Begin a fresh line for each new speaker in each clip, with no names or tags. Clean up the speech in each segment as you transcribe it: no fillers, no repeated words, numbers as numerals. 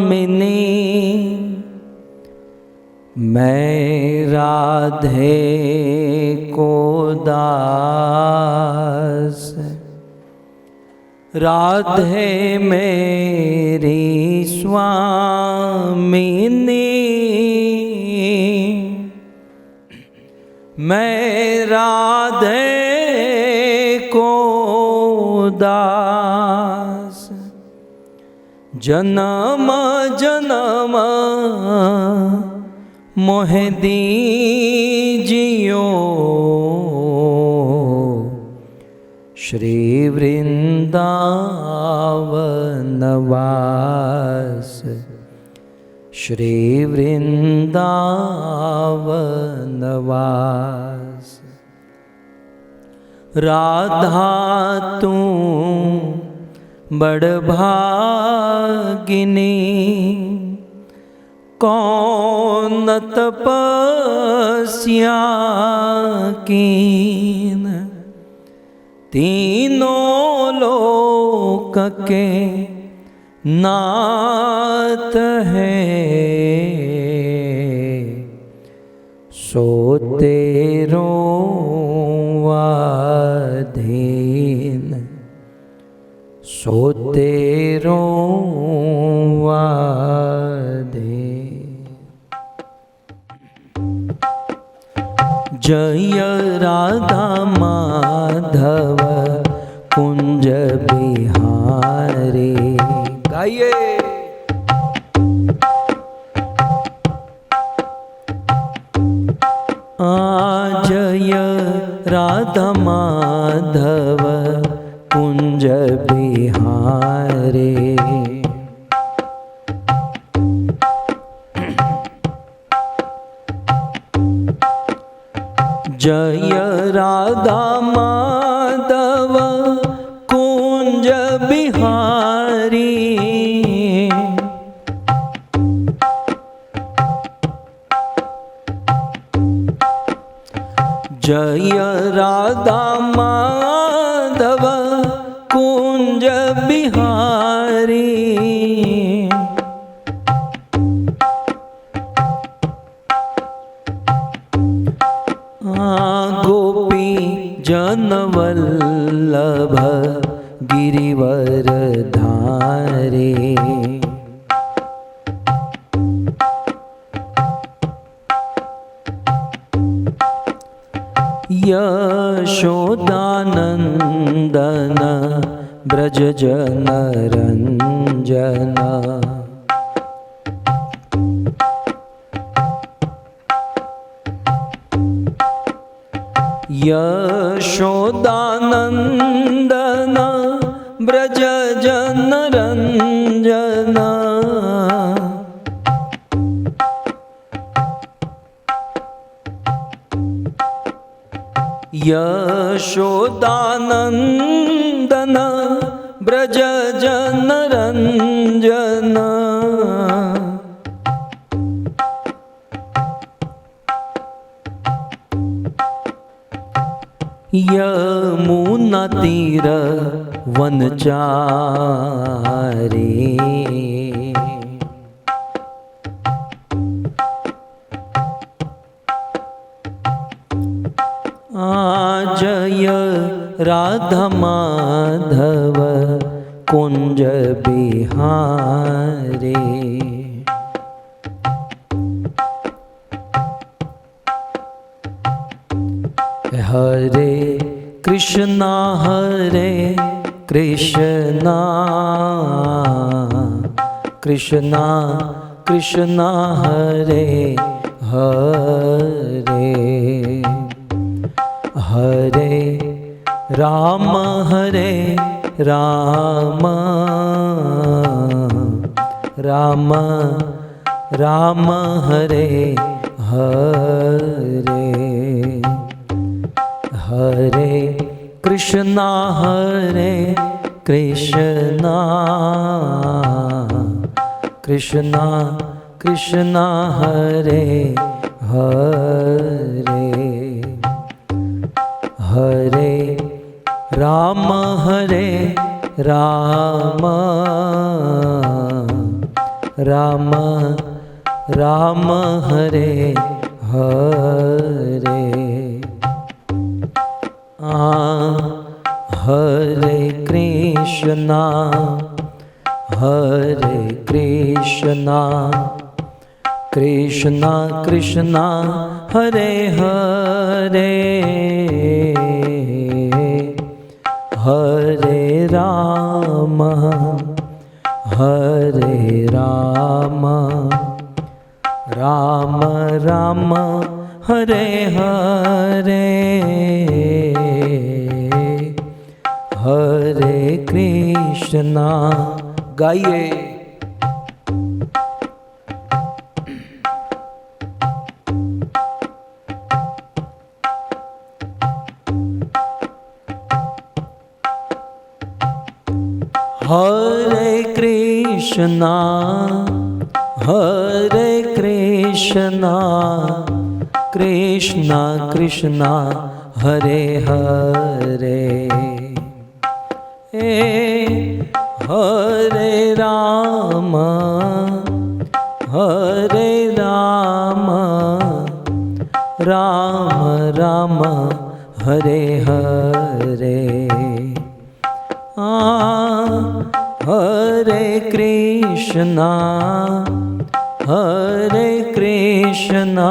Mini मैं राधे को दास, राधे मेरी स्वामिनी। मैं राधे को दास, जन्म जन्म मोहे दीजियो, श्री वृंदावन वास, श्री वृंदावन वास। राधा तू बड़ भागिनी, कौन तपस्या कीन, तीनों लोक के नाथ है, सो तेरों अधीन, सो तेरों अधीन। जय राधा माधव कुंज बिहारी। गाइए। जय राधा माधव कुंज बिहारी। जय राधा माधव कुंज बिहारी। जय राधा माधव कुंज बिहारी। गोपी जन वल्लभ गिरिवर धारे। यशोदानंदन ब्रज जन रंजन। यशोदानंदन ब्रज जन रंजन। यशोदानंदन ब्रज जन रंजन। यमुना तीर वनचारी। जय राधा माधव कुंज बिहारी। हरे कृष्णा कृष्णा कृष्णा हरे हरे। हरे राम राम राम राम हरे हरे। हरे कृष्णा कृष्णा कृष्णा हरे हरे। हरे राम राम राम राम हरे हरे हरे कृष्णा कृष्णा कृष्णा हरे हरे हरे राम राम राम हरे हरे हरे कृष्णा। गाइए। हरे कृष्णा कृष्णा कृष्णा हरे हरे हरे राम राम राम हरे हरे हरे कृष्णा कृष्णा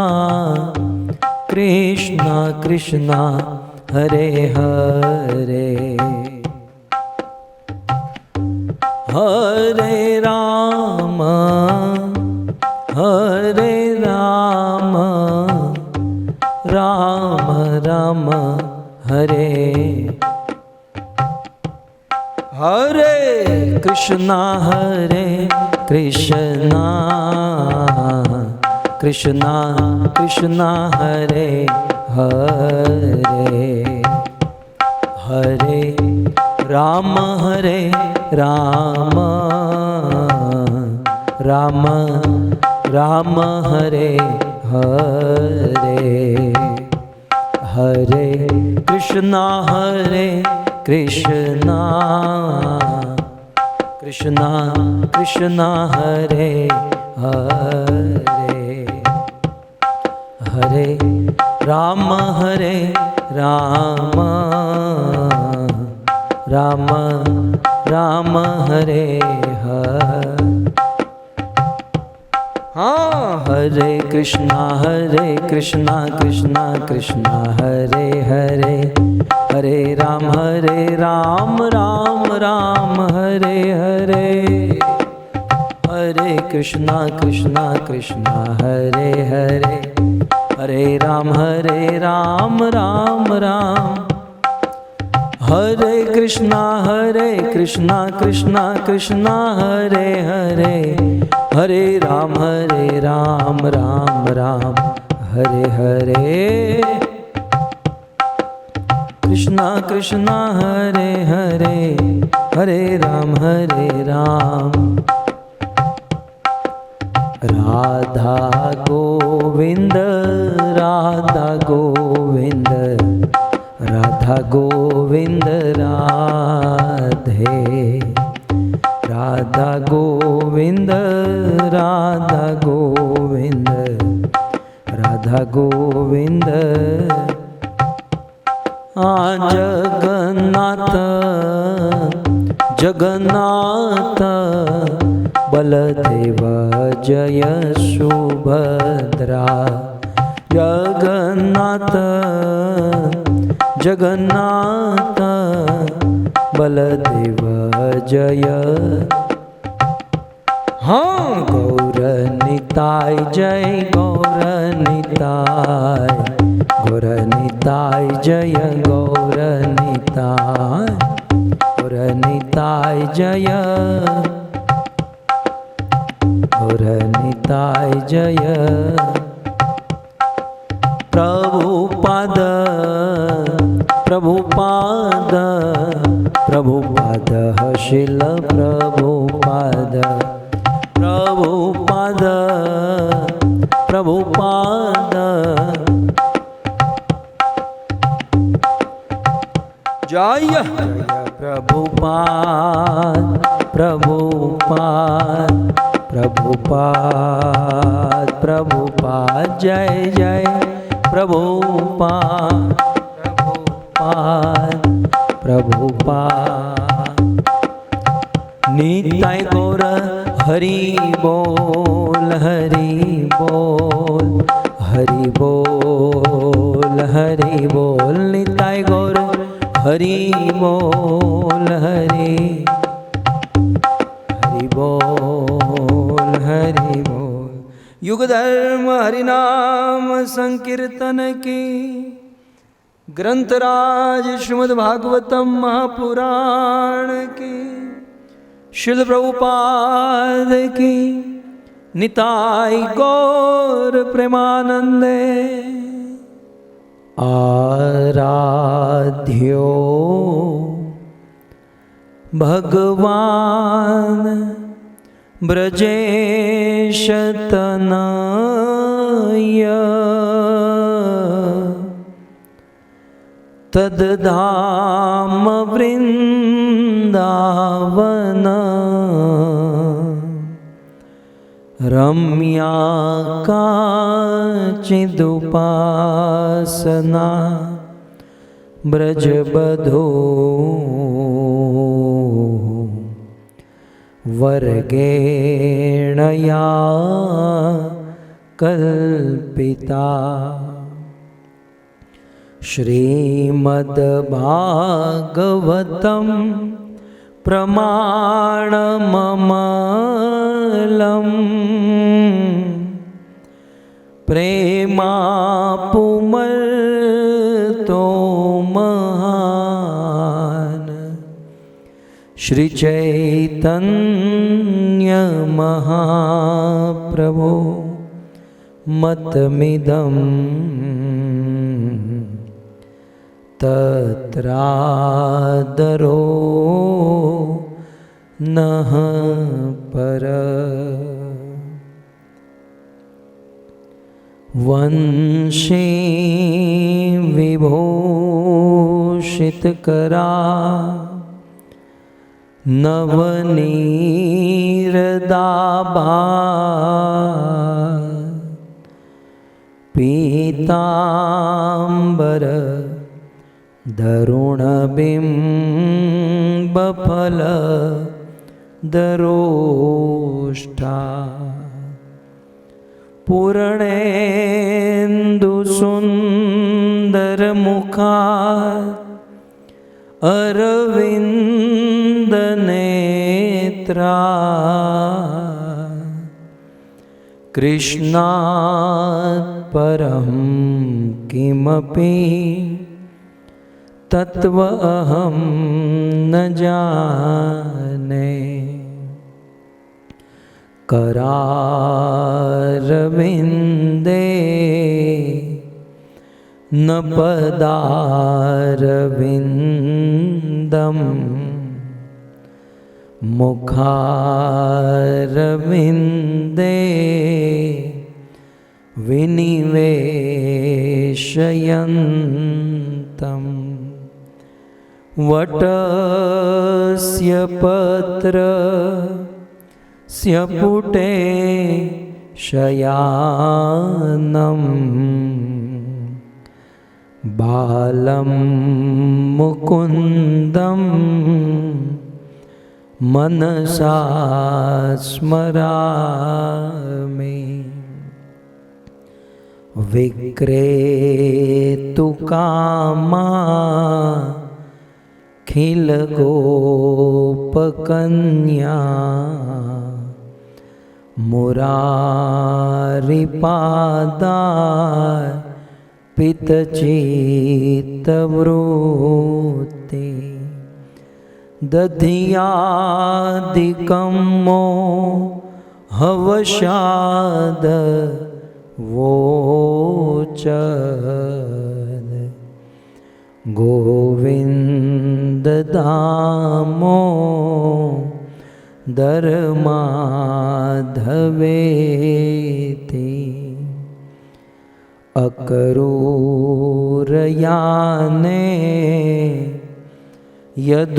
कृष्णा हरे हरे हरे राम राम राम हरे हरे कृष्णा कृष्णा कृष्णा हरे हरे हरे राम राम राम हरे हरे हरे कृष्णा कृष्णा कृष्णा हरे हरे हरे राम राम राम हरे हरे। हाँ, हरे कृष्णा कृष्णा कृष्णा हरे हरे हरे राम राम राम हरे हरे हरे कृष्णा कृष्णा हरे हरे हरे राम राम राम हरे कृष्णा कृष्णा कृष्णा हरे हरे हरे राम राम राम हरे हरे कृष्णा कृष्णा हरे हरे हरे राम राधा गोविंद राधा गोविंद राधा गोविंद राधे राधा गोविंद राधा गोविंद राधा गोविंद जगन्नाथ जगन्नाथ बलदेव जय सुभद्रा जगन्नाथ जगन्नाथ बलदेव जय। हाँ, गौर निताय जय गौर निताय गौर निताय जय गौर निताय जय गौर निताय जय। प्रभुपाद प्रभुपाद प्रभुपाद शिल प्रभुपाद प्रभुपाद प्रभुपाद जय प्रभुपाद प्रभुपाद प्रभुपाद प्रभुपाद जय जय प्रभुपाद प्रभुपाद प्रभुपाद। निताय गौर हरि बोल हरि बोल हरि बोल हरि बोल। निताय गौर हरि बोल हरि बोल हरि बोल। युग धर्म हरिनाम संकीर्तन की ग्रंथराज श्रीमद् भागवतम महापुराण की शिल प्रभुपाद की निताय गौर प्रेमानंदे। आराध्यो भगवान ब्रजेश तनय तद्धाम वृंदावन रम्या काचिदुपासना ब्रजबधो वर्गेणया कल्पिता। श्रीमद्भागवतं प्रमाणममलं प्रेमापुमर्तो महान् श्री चैतन्य महाप्रभो मतमिदं तत्रादरो नः पर। वंशे विभूषितकरा नवनीरदाभा पीताम्बर दरुणबिम्बफल दरोष्ठा पूर्णेन्दुसुन्दरमुखा अरविन्दनेत्रा कृष्णात् परं किमपि तत्व अहं न जाने। करारविन्दे न पदारविन्दम् मुखारविन्दे विनिवेशयन्तम्। वटस्य पत्रस्य पुटे शयानं बालं मुकुन्दं मनसा स्मरामि। विक्रेतुकामा खिलगोपकन्या मुरारिपादार्पितचित्तवृत्ति दधियादिकं मोहवशाद वोचद गोविन्द दामो दरमाधवेति अकरूरयाने यदुवंशनाथं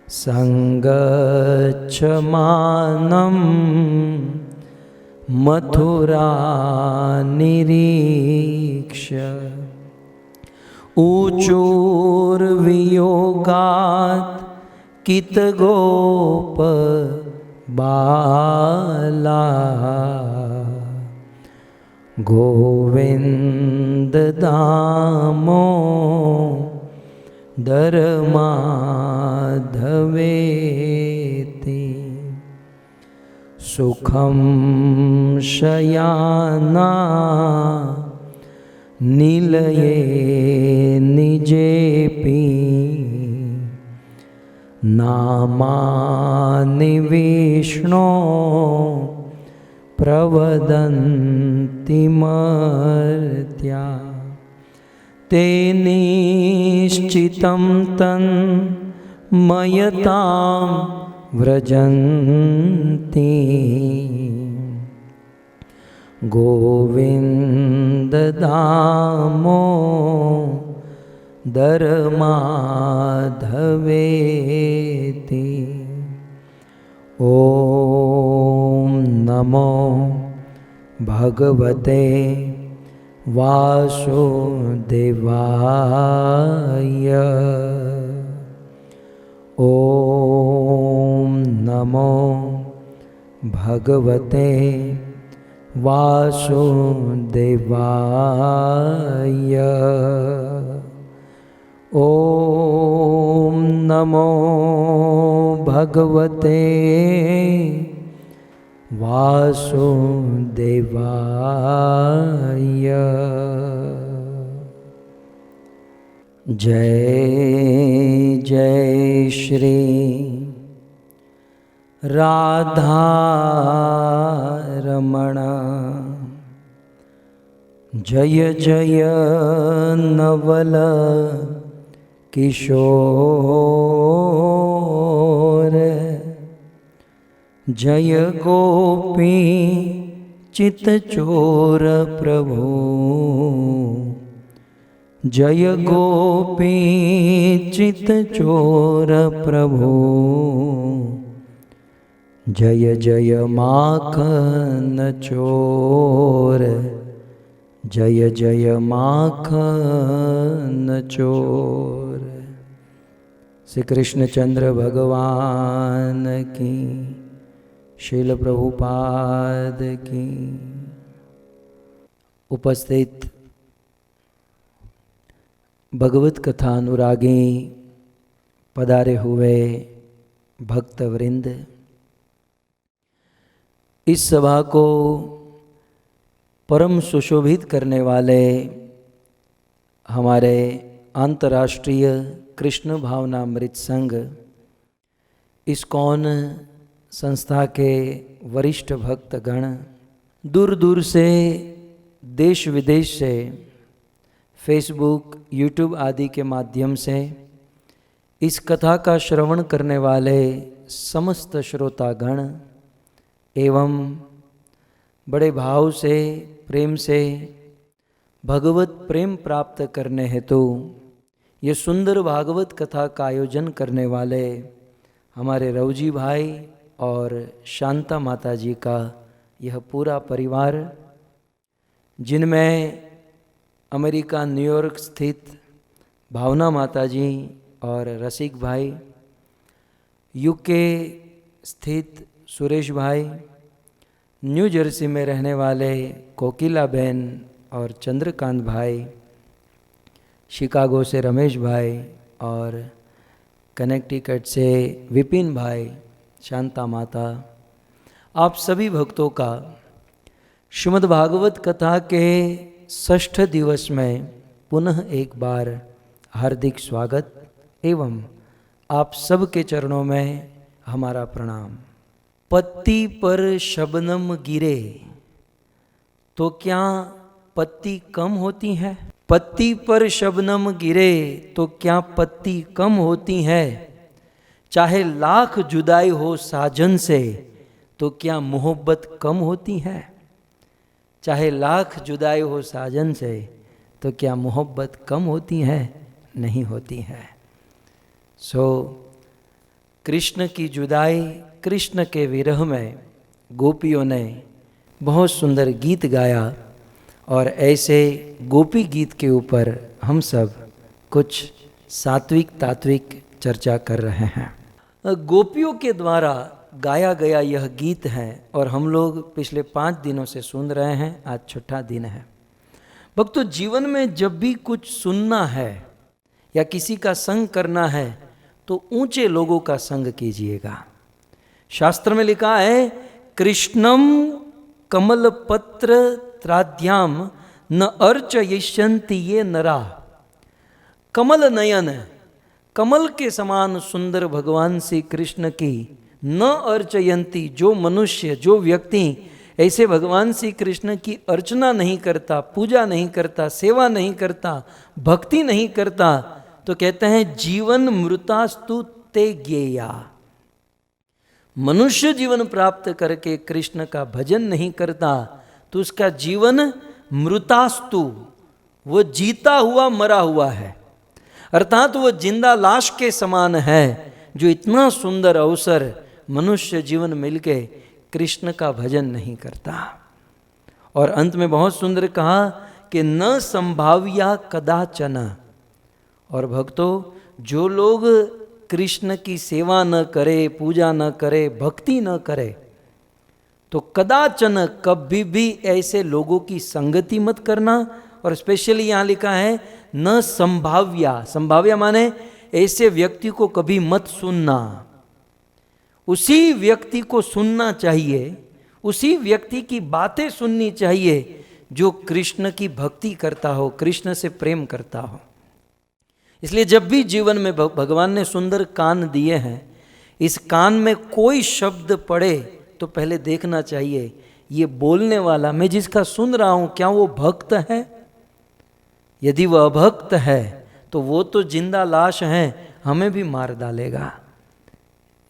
संगच्छमानं मथुरानिरीक्ष्य ऊचूर्वियोगात् कितगोप बाला गोविंद दामो दरमाधवेति सुखं शयाना निलये निजेपि नामानि विष्णो प्रवदन्ति मर्त्या ते निश्चितं तन्मयतां व्रजन्ति गोविन्द दामो दरमाधवेति ॐ नमो भगवते वासुदेवाय ॐ नमो भगवते वासुदेवाय ॐ नमो भगवते वासुदेवाय। जय जय श्री राधारमण जय जय नवल किशोर जय गोपी चित्तचोर प्रभु जय गोपी चित्तचोर प्रभु जय जय माखन चोर जय जय माखन चोर। श्री कृष्णचंद्र भगवान की, श्रील प्रभुपाद की। उपस्थित भगवत कथा अनुरागी पधारे हुए भक्तवृंद, इस सभा को परम सुशोभित करने वाले हमारे अंतर्राष्ट्रीय कृष्ण भावनामृत संघ इस्कॉन संस्था के वरिष्ठ भक्तगण, दूर दूर से देश विदेश से फेसबुक, यूट्यूब आदि के माध्यम से इस कथा का श्रवण करने वाले समस्त श्रोतागण एवं बड़े भाव से, प्रेम से भगवत प्रेम प्राप्त करने हेतु ये सुंदर भागवत कथा का आयोजन करने वाले हमारे रवजी भाई और शांता माता जी का यह पूरा परिवार, जिनमें अमेरिका न्यूयॉर्क स्थित भावना माता जी और रसिक भाई, यूके स्थित सुरेश भाई, न्यू जर्सी में रहने वाले कोकिला बहन और चंद्रकांत भाई, शिकागो से रमेश भाई और कनेक्टिकट से विपिन भाई, शांता माता, आप सभी भक्तों का श्रीमद् भागवत कथा के 6ठ दिवस में पुनः एक बार हार्दिक स्वागत एवं आप सब के चरणों में हमारा प्रणाम। पत्ती पर शबनम गिरे तो क्या पत्ती कम होती है? पत्ती पर शबनम गिरे तो क्या पत्ती कम होती है? चाहे लाख जुदाई हो साजन से तो क्या मोहब्बत कम होती है? चाहे लाख जुदाई हो साजन से तो क्या मोहब्बत कम होती है? नहीं होती है। सो कृष्ण की जुदाई, कृष्ण के विरह में गोपियों ने बहुत सुंदर गीत गाया, और ऐसे गोपी गीत के ऊपर हम सब कुछ सात्विक तात्विक चर्चा कर रहे हैं। गोपियों के द्वारा गाया गया यह गीत है, और हम लोग पिछले 5 दिनों से सुन रहे हैं, आज छठा दिन है। भक्तों, जीवन में जब भी कुछ सुनना है या किसी का संग करना है तो ऊंचे लोगों का संग कीजिएगा। शास्त्र में लिखा है, कृष्णम कमल पत्र त्राद्याम न अर्चयिष्यन्ति ये नरा। कमल नयन, कमल के समान सुंदर भगवान श्री कृष्ण की न अर्चयंती, जो मनुष्य, जो व्यक्ति ऐसे भगवान श्री कृष्ण की अर्चना नहीं करता, पूजा नहीं करता, सेवा नहीं करता, भक्ति नहीं करता, तो कहते हैं जीवन मृतास्तु ते ज्ञेया। मनुष्य जीवन प्राप्त करके कृष्ण का भजन नहीं करता तो उसका जीवन मृतास्तु, वो जीता हुआ मरा हुआ है, अर्थात वो जिंदा लाश के समान है, जो इतना सुंदर अवसर मनुष्य जीवन मिलके कृष्ण का भजन नहीं करता। और अंत में बहुत सुंदर कहा कि न संभाव्या कदाचन। और भक्तों, जो लोग कृष्ण की सेवा न करे, पूजा न करे, भक्ति न करे, तो कदाचन कभी भी ऐसे लोगों की संगति मत करना। और स्पेशली यहाँ लिखा है न संभाव्या, संभाव्या माने ऐसे व्यक्ति को कभी मत सुनना। उसी व्यक्ति को सुनना चाहिए, उसी व्यक्ति की बातें सुननी चाहिए जो कृष्ण की भक्ति करता हो, कृष्ण से प्रेम करता हो। इसलिए जब भी जीवन में भगवान ने सुंदर कान दिए हैं, इस कान में कोई शब्द पड़े तो पहले देखना चाहिए ये बोलने वाला, मैं जिसका सुन रहा हूं, क्या वो भक्त है? यदि वह अभक्त है तो वो तो जिंदा लाश है, हमें भी मार डालेगा।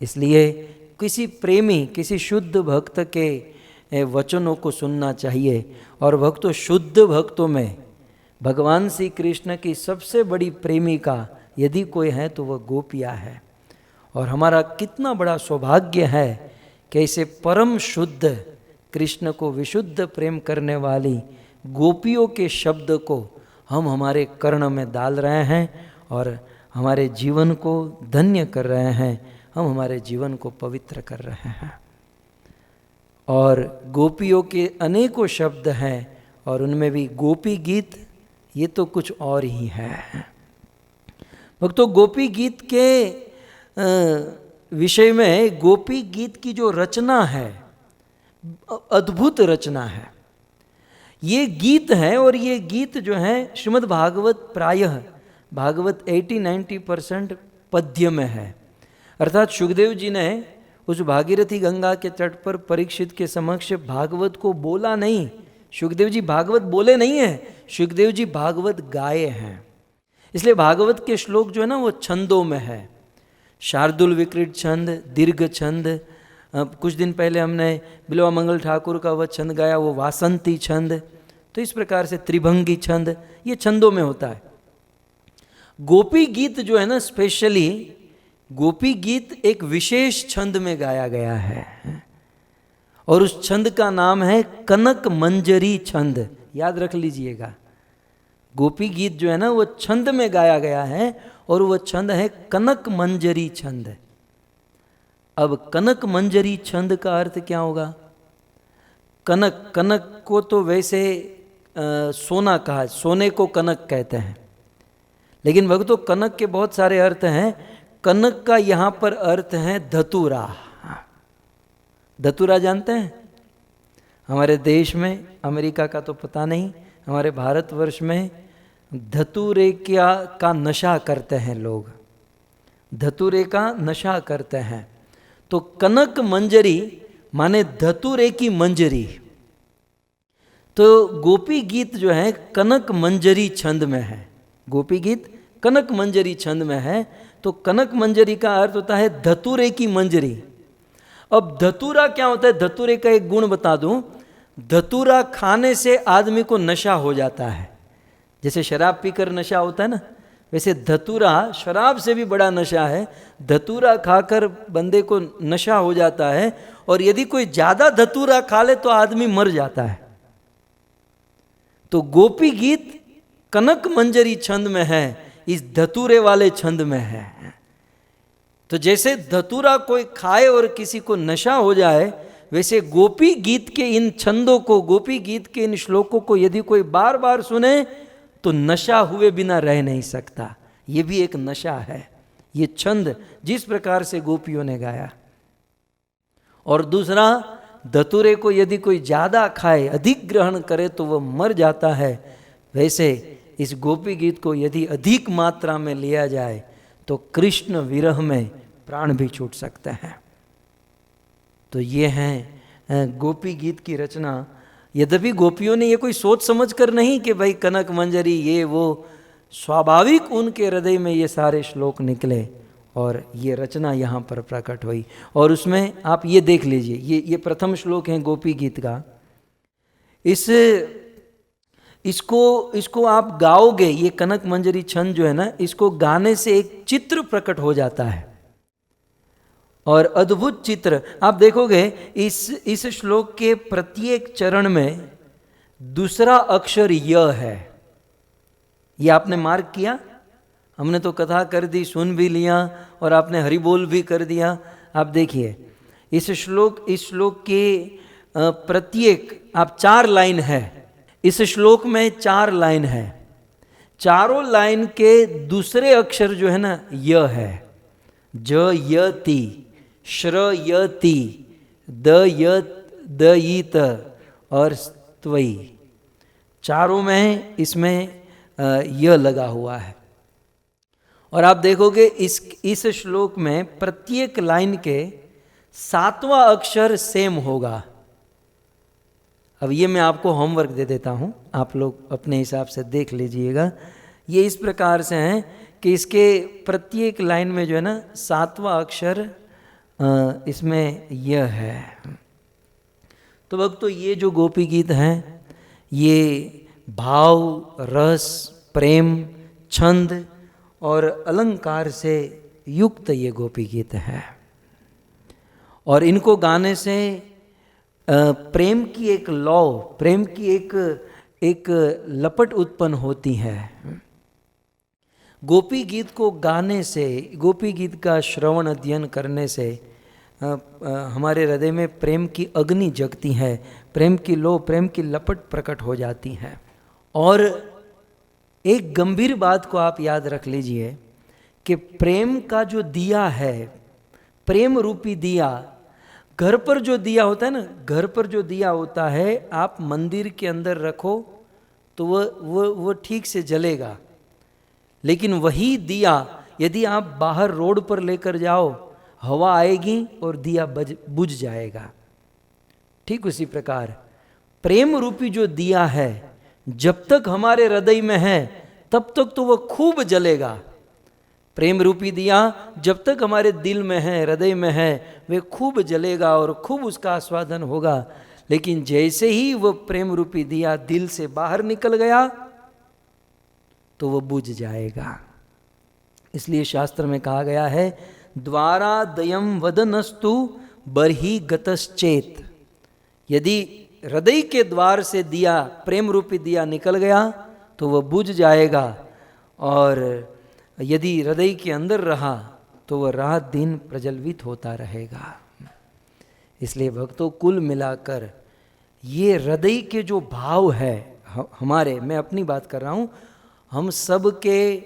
इसलिए किसी प्रेमी, किसी शुद्ध भक्त के वचनों को सुनना चाहिए। और भक्तों, शुद्ध भक्तों में भगवान श्री कृष्ण की सबसे बड़ी प्रेमिका यदि कोई है तो वह गोपियाँ है। और हमारा कितना बड़ा सौभाग्य है कि ऐसे परम शुद्ध कृष्ण को विशुद्ध प्रेम करने वाली गोपियों के शब्द को हम हमारे कर्ण में डाल रहे हैं और हमारे जीवन को धन्य कर रहे हैं, हम हमारे जीवन को पवित्र कर रहे हैं। और गोपियों के अनेकों शब्द हैं और उनमें भी गोपी गीत, ये तो कुछ और ही है। भक्तों, गोपी गीत के विषय में, गोपी गीत की जो रचना है, अद्भुत रचना है। ये गीत है और ये गीत जो है श्रीमद् भागवत, प्रायः भागवत 80-90% पद्य में है। अर्थात सुखदेव जी ने उस भागीरथी गंगा के तट पर परीक्षित के समक्ष भागवत को बोला नहीं। सुखदेव जी भागवत बोले नहीं है, सुखदेव जी भागवत गाए हैं। इसलिए भागवत के श्लोक जो है ना वो छंदों में है। शार्दुल विकृत छंद, दीर्घ छंद, कुछ दिन पहले हमने बिलवा मंगल ठाकुर का वह छंद गाया, वो वासंती छंद। तो इस प्रकार से त्रिभंगी छंद, ये छंदों में होता है। गोपी गीत जो है ना, स्पेशली गोपी गीत एक विशेष छंद में गाया गया है और उस छंद का नाम है कनक मंजरी छंद। याद रख लीजिएगा, गोपी गीत जो है ना वो छंद में गाया गया है और वह छंद है कनक मंजरी छंद। अब कनक मंजरी छंद का अर्थ क्या होगा? कनक, कनक को तो वैसे सोना कहा, सोने को कनक कहते हैं, लेकिन भक्तों कनक के बहुत सारे अर्थ हैं। कनक का यहाँ पर अर्थ है धतूरा। धतूरा जानते हैं? हमारे देश में, अमेरिका का तो पता नहीं, हमारे भारतवर्ष में धतूरे का नशा करते हैं लोग, धतूरे का नशा करते हैं। तो कनक मंजरी माने धतूरे की मंजरी। तो गोपी गीत जो है कनक मंजरी छंद में है, गोपी गीत कनक मंजरी छंद में है। तो कनक मंजरी का अर्थ होता है धतूरे की मंजरी। अब धतूरा क्या होता है? धतूरे का एक गुण बता दूं, धतूरा खाने से आदमी को नशा हो जाता है। जैसे शराब पीकर नशा होता है ना, वैसे धतूरा शराब से भी बड़ा नशा है। धतूरा खाकर बंदे को नशा हो जाता है, और यदि कोई ज्यादा धतूरा खा ले तो आदमी मर जाता है। तो गोपी गीत कनक मंजरी छंद में है, इस धतूरे वाले छंद में है। तो जैसे धतूरा कोई खाए और किसी को नशा हो जाए, वैसे गोपी गीत के इन छंदों को, गोपी गीत के इन श्लोकों को यदि कोई बार बार सुने तो नशा हुए बिना रह नहीं सकता। ये भी एक नशा है, ये छंद जिस प्रकार से गोपियों ने गाया। और दूसरा, धतूरे को यदि कोई ज्यादा खाए, अधिक ग्रहण करे तो वह मर जाता है। वैसे इस गोपी गीत को यदि अधिक मात्रा में लिया जाए तो कृष्ण विरह में प्राण भी छूट सकते हैं। तो ये हैं गोपी गीत की रचना। यद्यपि गोपियों ने ये कोई सोच समझ कर नहीं कि भाई कनक मंजरी ये वो, स्वाभाविक उनके हृदय में ये सारे श्लोक निकले और ये रचना यहाँ पर प्रकट हुई। और उसमें आप ये देख लीजिए, ये प्रथम श्लोक है गोपी गीत का। इसको आप गाओगे, ये कनक मंजरी छंद जो है ना, इसको गाने से एक चित्र प्रकट हो जाता है, और अद्भुत चित्र। आप देखोगे इस श्लोक के प्रत्येक चरण में दूसरा अक्षर य है। ये आपने मार्क किया? हमने तो कथा कर दी, सुन भी लिया, और आपने हरि बोल भी कर दिया। आप देखिए इस श्लोक के प्रत्येक, आप 4 लाइन है इस श्लोक में, 4 लाइन है। चारों लाइन के दूसरे अक्षर जो है ना, य है। ज य ति, श्र य ति, द य द ई त और त्वई। चारों में इसमें य लगा हुआ है। और आप देखोगे इस श्लोक में प्रत्येक लाइन के 7वां अक्षर सेम होगा। अब ये मैं आपको होमवर्क दे देता हूँ, आप लोग अपने हिसाब से देख लीजिएगा। ये इस प्रकार से हैं कि इसके प्रत्येक लाइन में जो है ना 7वां अक्षर इसमें यह है। तो भक्तों, ये जो गोपी गीत हैं, ये भाव, रस, प्रेम, छंद और अलंकार से युक्त ये गोपी गीत है। और इनको गाने से प्रेम की एक लौ, प्रेम की एक लपट उत्पन्न होती है। गोपी गीत को गाने से, गोपी गीत का श्रवण अध्ययन करने से हमारे हृदय में प्रेम की अग्नि जगती है, प्रेम की लौ, प्रेम की लपट प्रकट हो जाती है। और एक गंभीर बात को आप याद रख लीजिए कि प्रेम का जो दिया है, प्रेम रूपी दिया, घर पर जो दिया होता है ना, घर पर जो दिया होता है, आप मंदिर के अंदर रखो तो वो ठीक से जलेगा। लेकिन वही दिया यदि आप बाहर रोड पर लेकर जाओ, हवा आएगी और दिया बुझ जाएगा। ठीक उसी प्रकार प्रेम रूपी जो दिया है, जब तक हमारे हृदय में है तब तक तो वह खूब जलेगा। प्रेम रूपी दिया जब तक हमारे दिल में है, हृदय में है, वे खूब जलेगा और खूब उसका आस्वादन होगा। लेकिन जैसे ही वह प्रेम रूपी दिया दिल से बाहर निकल गया तो वह बुझ जाएगा। इसलिए शास्त्र में कहा गया है, द्वारा दयम वदनस्तु बर्हि गतश्चेत। यदि हृदय के द्वार से दिया, प्रेम रूपी दिया निकल गया तो वह बुझ जाएगा, और यदि हृदय के अंदर रहा तो वह रात दिन प्रज्वलित होता रहेगा। इसलिए भक्तों, कुल मिलाकर ये हृदय के जो भाव है हमारे, मैं अपनी बात कर रहा हूँ, हम सब के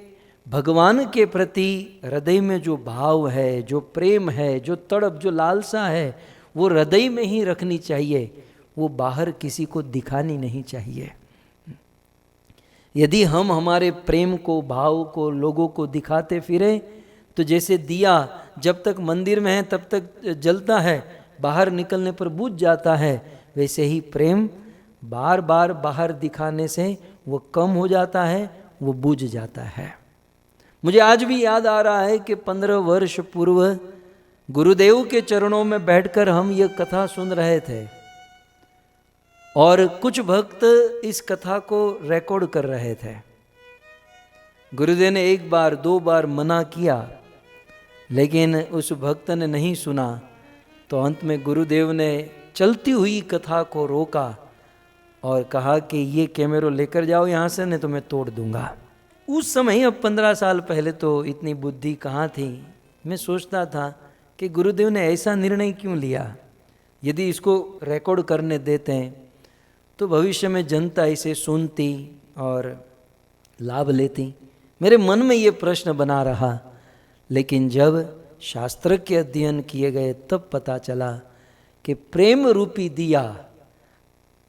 भगवान के प्रति हृदय में जो भाव है, जो प्रेम है, जो तड़प, जो लालसा है, वो हृदय में ही रखनी चाहिए, वो बाहर किसी को दिखानी नहीं चाहिए। यदि हम हमारे प्रेम को, भाव को लोगों को दिखाते फिरे तो जैसे दिया जब तक मंदिर में है तब तक जलता है, बाहर निकलने पर बुझ जाता है, वैसे ही प्रेम बार बार बाहर दिखाने से वो कम हो जाता है, वो बुझ जाता है। मुझे आज भी याद आ रहा है कि 15 वर्ष पूर्व गुरुदेव के चरणों में बैठकर हम ये कथा सुन रहे थे, और कुछ भक्त इस कथा को रिकॉर्ड कर रहे थे। गुरुदेव ने एक बार 2 बार मना किया, लेकिन उस भक्त ने नहीं सुना। तो अंत में गुरुदेव ने चलती हुई कथा को रोका और कहा कि ये कैमरा लेकर जाओ यहाँ से, नहीं तो मैं तोड़ दूंगा। उस समय, अब 15 साल पहले तो इतनी बुद्धि कहाँ थी। मैं सोचता था कि गुरुदेव ने ऐसा निर्णय क्यों लिया। यदि इसको रिकॉर्ड करने देते हैं तो भविष्य में जनता इसे सुनती और लाभ लेती। मेरे मन में ये प्रश्न बना रहा, लेकिन जब शास्त्र के अध्ययन किए गए तब पता चला कि प्रेम रूपी दिया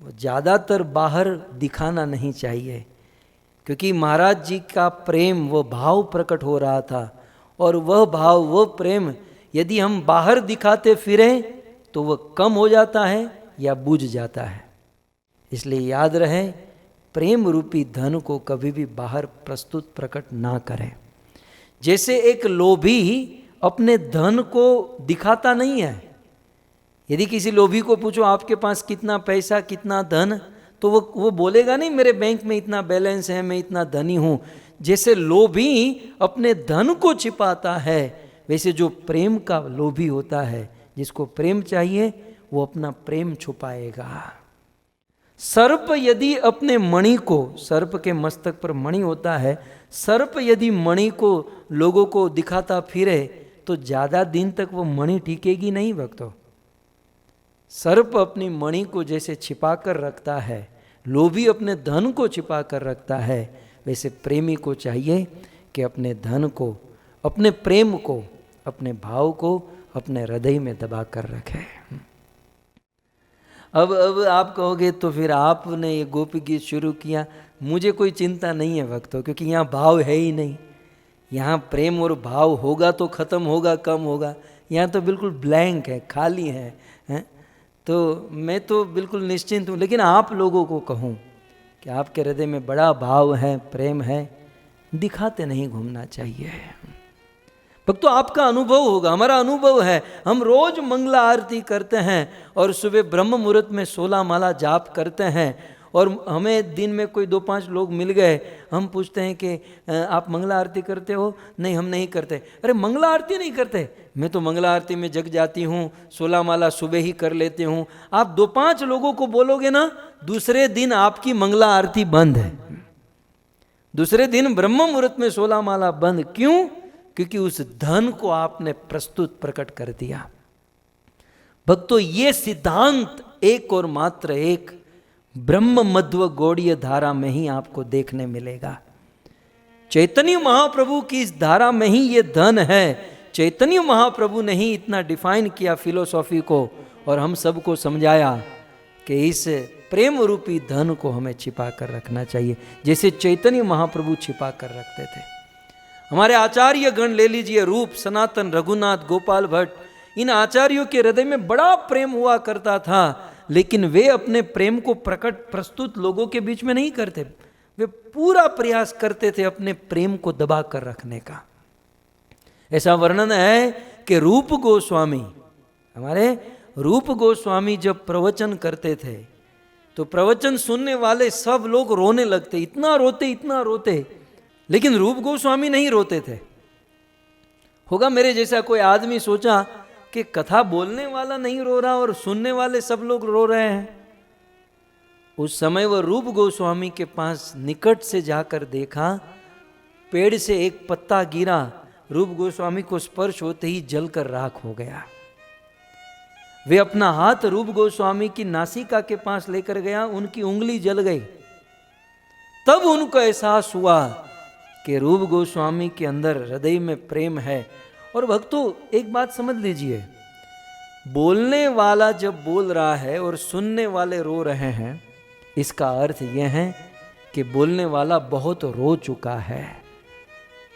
वो ज़्यादातर बाहर दिखाना नहीं चाहिए, क्योंकि महाराज जी का प्रेम, वो भाव प्रकट हो रहा था, और वह भाव, वह प्रेम यदि हम बाहर दिखाते फिरें तो वह कम हो जाता है या बुझ जाता है। इसलिए याद रहे, प्रेम रूपी धन को कभी भी बाहर प्रस्तुत प्रकट ना करें। जैसे एक लोभी अपने धन को दिखाता नहीं है। यदि किसी लोभी को पूछो आपके पास कितना पैसा, कितना धन, तो वो बोलेगा नहीं मेरे बैंक में इतना बैलेंस है, मैं इतना धनी हूँ। जैसे लोभी अपने धन को छिपाता है, वैसे जो प्रेम का लोभी होता है, जिसको प्रेम चाहिए, वो अपना प्रेम छुपाएगा। सर्प यदि अपने मणि को, सर्प के मस्तक पर मणि होता है, सर्प यदि मणि को लोगों को दिखाता फिरे तो ज़्यादा दिन तक वो मणि टिकेगी नहीं भक्तों। सर्प अपनी मणि को जैसे छिपा कर रखता है, लोभी अपने धन को छिपा कर रखता है, वैसे प्रेमी को चाहिए कि अपने धन को, अपने प्रेम को, अपने भाव को अपने हृदय में दबा कर रखे। अब आप कहोगे तो फिर आपने ये गोपी गीत शुरू किया। मुझे कोई चिंता नहीं है भक्तों, क्योंकि यहाँ भाव है ही नहीं। यहाँ प्रेम और भाव होगा तो खत्म होगा, कम होगा। यहाँ तो बिल्कुल ब्लैंक है, खाली है? तो मैं तो बिल्कुल निश्चिंत हूँ। लेकिन आप लोगों को कहूँ कि आपके हृदय में बड़ा भाव है, प्रेम है, दिखाते नहीं घूमना चाहिए। भक्तों, आपका अनुभव होगा, हमारा अनुभव है। हम रोज मंगला आरती करते हैं और सुबह ब्रह्म मुहूर्त में 16 माला जाप करते हैं, और हमें दिन में कोई 2-5 लोग मिल गए, हम पूछते हैं कि आप मंगला आरती करते हो? नहीं, हम नहीं करते। अरे मंगला आरती नहीं करते? मैं तो मंगला आरती में जग जाती हूँ, 16 माला सुबह ही कर लेती हूँ। आप 2-5 लोगों को बोलोगे ना, दूसरे दिन आपकी मंगला आरती बंद है। दूसरे दिन ब्रह्म मुहूर्त में 16 माला बंद। क्यों? क्योंकि उस धन को आपने प्रस्तुत प्रकट कर दिया। भक्तों, ये सिद्धांत एक और मात्र एक ब्रह्म मध्व गौड़ीय धारा में ही आपको देखने मिलेगा। चैतन्य महाप्रभु की इस धारा में ही ये धन है। चैतन्य महाप्रभु ने ही इतना डिफाइन किया फिलोसॉफी को, और हम सबको समझाया कि इस प्रेम रूपी धन को हमें छिपा कर रखना चाहिए, जैसे चैतन्य महाप्रभु छिपा कर रखते थे। हमारे आचार्य गण ले लीजिए, रूप, सनातन, रघुनाथ, गोपाल भट्ट, इन आचार्यों के हृदय में बड़ा प्रेम हुआ करता था, लेकिन वे अपने प्रेम को प्रस्तुत लोगों के बीच में नहीं करते। वे पूरा प्रयास करते थे अपने प्रेम को दबा कर रखने का। ऐसा वर्णन है कि रूप गोस्वामी, हमारे रूप गोस्वामी जब प्रवचन करते थे तो प्रवचन सुनने वाले सब लोग रोने लगते, इतना रोते, लेकिन रूप गोस्वामी नहीं रोते थे। होगा मेरे जैसा कोई आदमी सोचा कि कथा बोलने वाला नहीं रो रहा और सुनने वाले सब लोग रो रहे हैं। उस समय वह रूप गोस्वामी के पास निकट से जाकर देखा, पेड़ से एक पत्ता गिरा, रूप गोस्वामी को स्पर्श होते ही जलकर राख हो गया। वे अपना हाथ रूप गोस्वामी की नासिका के पास लेकर गया, उनकी उंगली जल गई। तब उनको एहसास हुआ कि रूप गोस्वामी के अंदर हृदय में प्रेम है। और भक्तों, एक बात समझ लीजिए, बोलने वाला जब बोल रहा है और सुनने वाले रो रहे हैं, इसका अर्थ यह है कि बोलने वाला बहुत रो चुका है।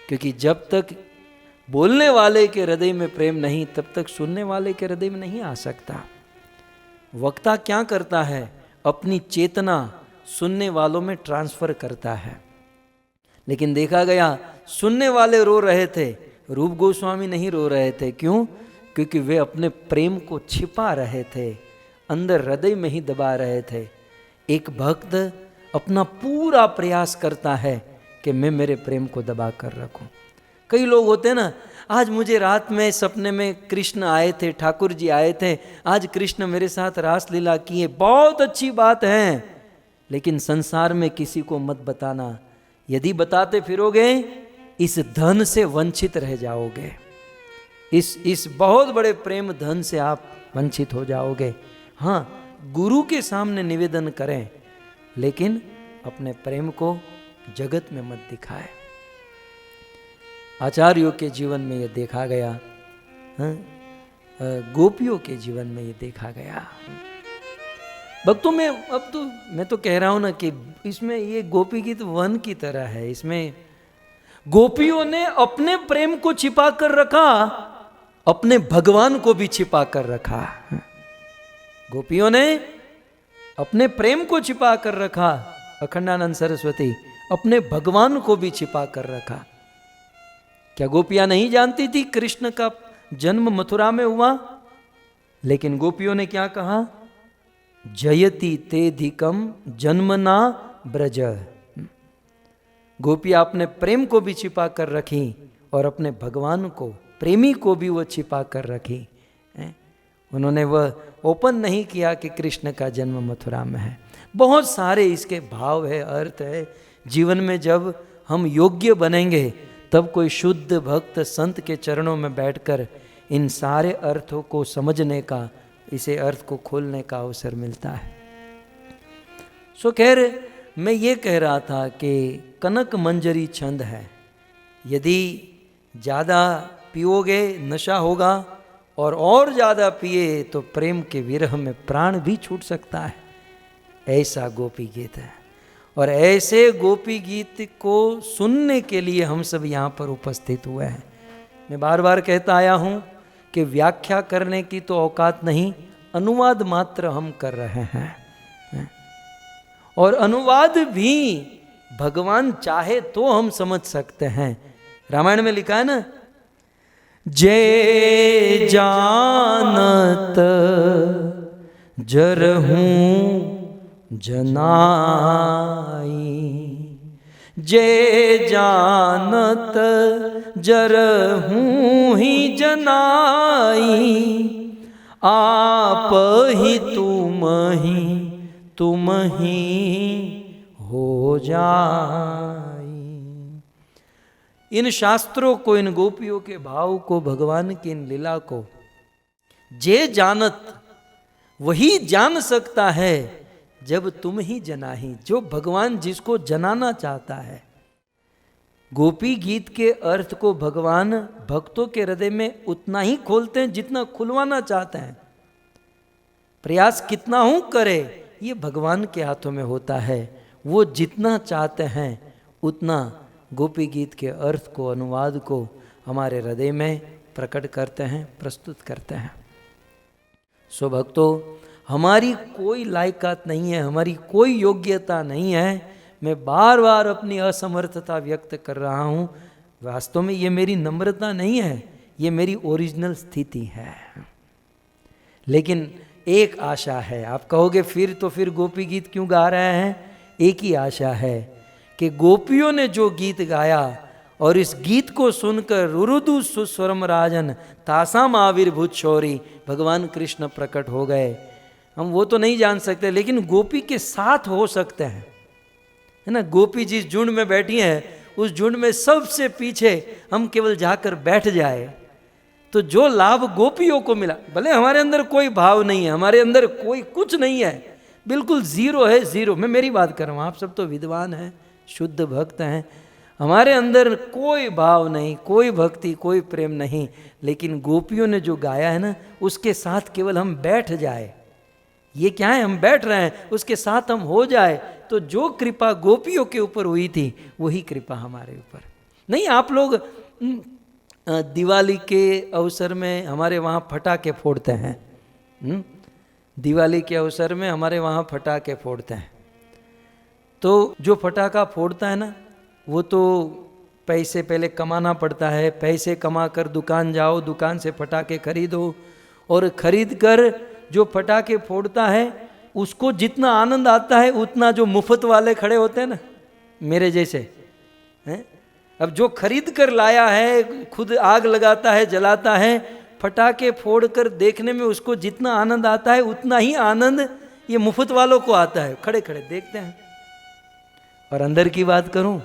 क्योंकि जब तक बोलने वाले के हृदय में प्रेम नहीं, तब तक सुनने वाले के हृदय में नहीं आ सकता। वक्ता क्या करता है? अपनी चेतना सुनने वालों में ट्रांसफर करता है। लेकिन देखा गया सुनने वाले रो रहे थे, रूप गोस्वामी नहीं रो रहे थे। क्यों? क्योंकि वे अपने प्रेम को छिपा रहे थे, अंदर हृदय में ही दबा रहे थे। एक भक्त अपना पूरा प्रयास करता है कि मैं मेरे प्रेम को दबा कर रखूं। कई लोग होते हैं ना, आज मुझे रात में सपने में कृष्ण आए थे, ठाकुर जी आए थे, आज कृष्ण मेरे साथ रासलीला किए, बहुत अच्छी बात है, लेकिन संसार में किसी को मत बताना। यदि बताते फिरोगे इस धन से वंचित रह जाओगे, इस बहुत बड़े प्रेम धन से आप वंचित हो जाओगे। हाँ, गुरु के सामने निवेदन करें, लेकिन अपने प्रेम को जगत में मत दिखाएं। आचार्यों के जीवन में यह देखा गया, गोपियों के जीवन में यह देखा गया। भक्तों में अब तो मैं तो कह रहा हूं ना कि इसमें ये गोपी गीत वन की तरह है। इसमें गोपियों ने अपने प्रेम को छिपा कर रखा, अपने भगवान को भी छिपा कर रखा। गोपियों ने अपने प्रेम को छिपा कर रखा, अखंडानंद सरस्वती अपने भगवान को भी छिपा कर रखा। क्या गोपियां नहीं जानती थी कृष्ण का जन्म मथुरा में हुआ? लेकिन गोपियों ने क्या कहा? जयति तेधिकम जन्मना ब्रज। गोपियां अपने प्रेम को भी छिपा कर रखी और अपने भगवान को, प्रेमी को भी वो छिपा कर रखी। उन्होंने वह ओपन नहीं किया कि कृष्ण का जन्म मथुरा में है। बहुत सारे इसके भाव है, अर्थ है। जीवन में जब हम योग्य बनेंगे तब कोई शुद्ध भक्त संत के चरणों में बैठकर इन सारे अर्थों को समझने का, इसे अर्थ को खोलने का अवसर मिलता है। सो खैर, मैं ये कह रहा था कि कनक मंजरी छंद है। यदि ज़्यादा पियोगे नशा होगा, और ज़्यादा पिए तो प्रेम के विरह में प्राण भी छूट सकता है। ऐसा गोपी गीत है, और ऐसे गोपी गीत को सुनने के लिए हम सब यहाँ पर उपस्थित हुए हैं। मैं बार बार कहता आया हूँ कि व्याख्या करने की तो औकात नहीं, अनुवाद मात्र हम कर रहे हैं। और अनुवाद भी भगवान चाहे तो हम समझ सकते हैं। रामायण में लिखा है ना, जे जानत जरहूं जनाई, जे जानत जरहूं ही जनाई, आप ही तुम ही हो जाई। इन शास्त्रों को, इन गोपियों के भाव को, भगवान की इन लीला को जे जानत वही जान सकता है जब तुम ही जनाही। जो भगवान जिसको जनाना चाहता है। गोपी गीत के अर्थ को भगवान भक्तों के हृदय में उतना ही खोलते हैं जितना खुलवाना चाहते हैं। प्रयास कितना हूं करे, ये भगवान के हाथों में होता है। वो जितना चाहते हैं उतना गोपी गीत के अर्थ को, अनुवाद को हमारे हृदय में प्रकट करते हैं, प्रस्तुत करते हैं। सो भक्तों, हमारी कोई लायकात नहीं है, हमारी कोई योग्यता नहीं है। मैं बार बार अपनी असमर्थता व्यक्त कर रहा हूँ। वास्तव में ये मेरी नम्रता नहीं है, ये मेरी ओरिजिनल स्थिति है। लेकिन एक आशा है। आप कहोगे फिर गोपी गीत क्यों गा रहे हैं? एक ही आशा है कि गोपियों ने जो गीत गाया और इस गीत को सुनकर रुरुदु सुस्वरम राजन तासाम आविर्भूत शौरी, भगवान कृष्ण प्रकट हो गए। हम वो तो नहीं जान सकते, लेकिन गोपी के साथ हो सकते हैं, है ना। गोपी जिस झुंड में बैठी है, उस झुंड में सबसे पीछे हम केवल जाकर बैठ जाए तो जो लाभ गोपियों को मिला, भले हमारे अंदर कोई भाव नहीं है, हमारे अंदर कोई कुछ नहीं है, बिल्कुल जीरो है, जीरो। मैं मेरी बात कर रहा हूँ, आप सब तो विद्वान हैं, शुद्ध भक्त हैं। हमारे अंदर कोई भाव नहीं, कोई भक्ति, कोई प्रेम नहीं, लेकिन गोपियों ने जो गाया है ना, उसके साथ केवल हम बैठ जाए। ये क्या है, हम बैठ रहे हैं, उसके साथ हम हो जाए तो जो कृपा गोपियों के ऊपर हुई थी वही कृपा हमारे ऊपर नहीं। आप लोग दिवाली के अवसर में हमारे वहाँ फटाके फोड़ते हैं। दिवाली के अवसर में हमारे वहाँ फटाके फोड़ते हैं। तो जो फटाका फोड़ता है ना, वो तो पैसे पहले कमाना पड़ता है। पैसे कमा कर दुकान जाओ, दुकान से फटाके खरीदो, और खरीद कर जो फटाके फोड़ता है उसको जितना आनंद आता है उतना जो मुफ्त वाले खड़े होते हैं ना, मेरे जैसे, हैं? अब जो खरीद कर लाया है, खुद आग लगाता है, जलाता है, फटाके फोड़कर देखने में उसको जितना आनंद आता है उतना ही आनंद ये मुफ्त वालों को आता है, खड़े खड़े देखते हैं। और अंदर की बात करूं,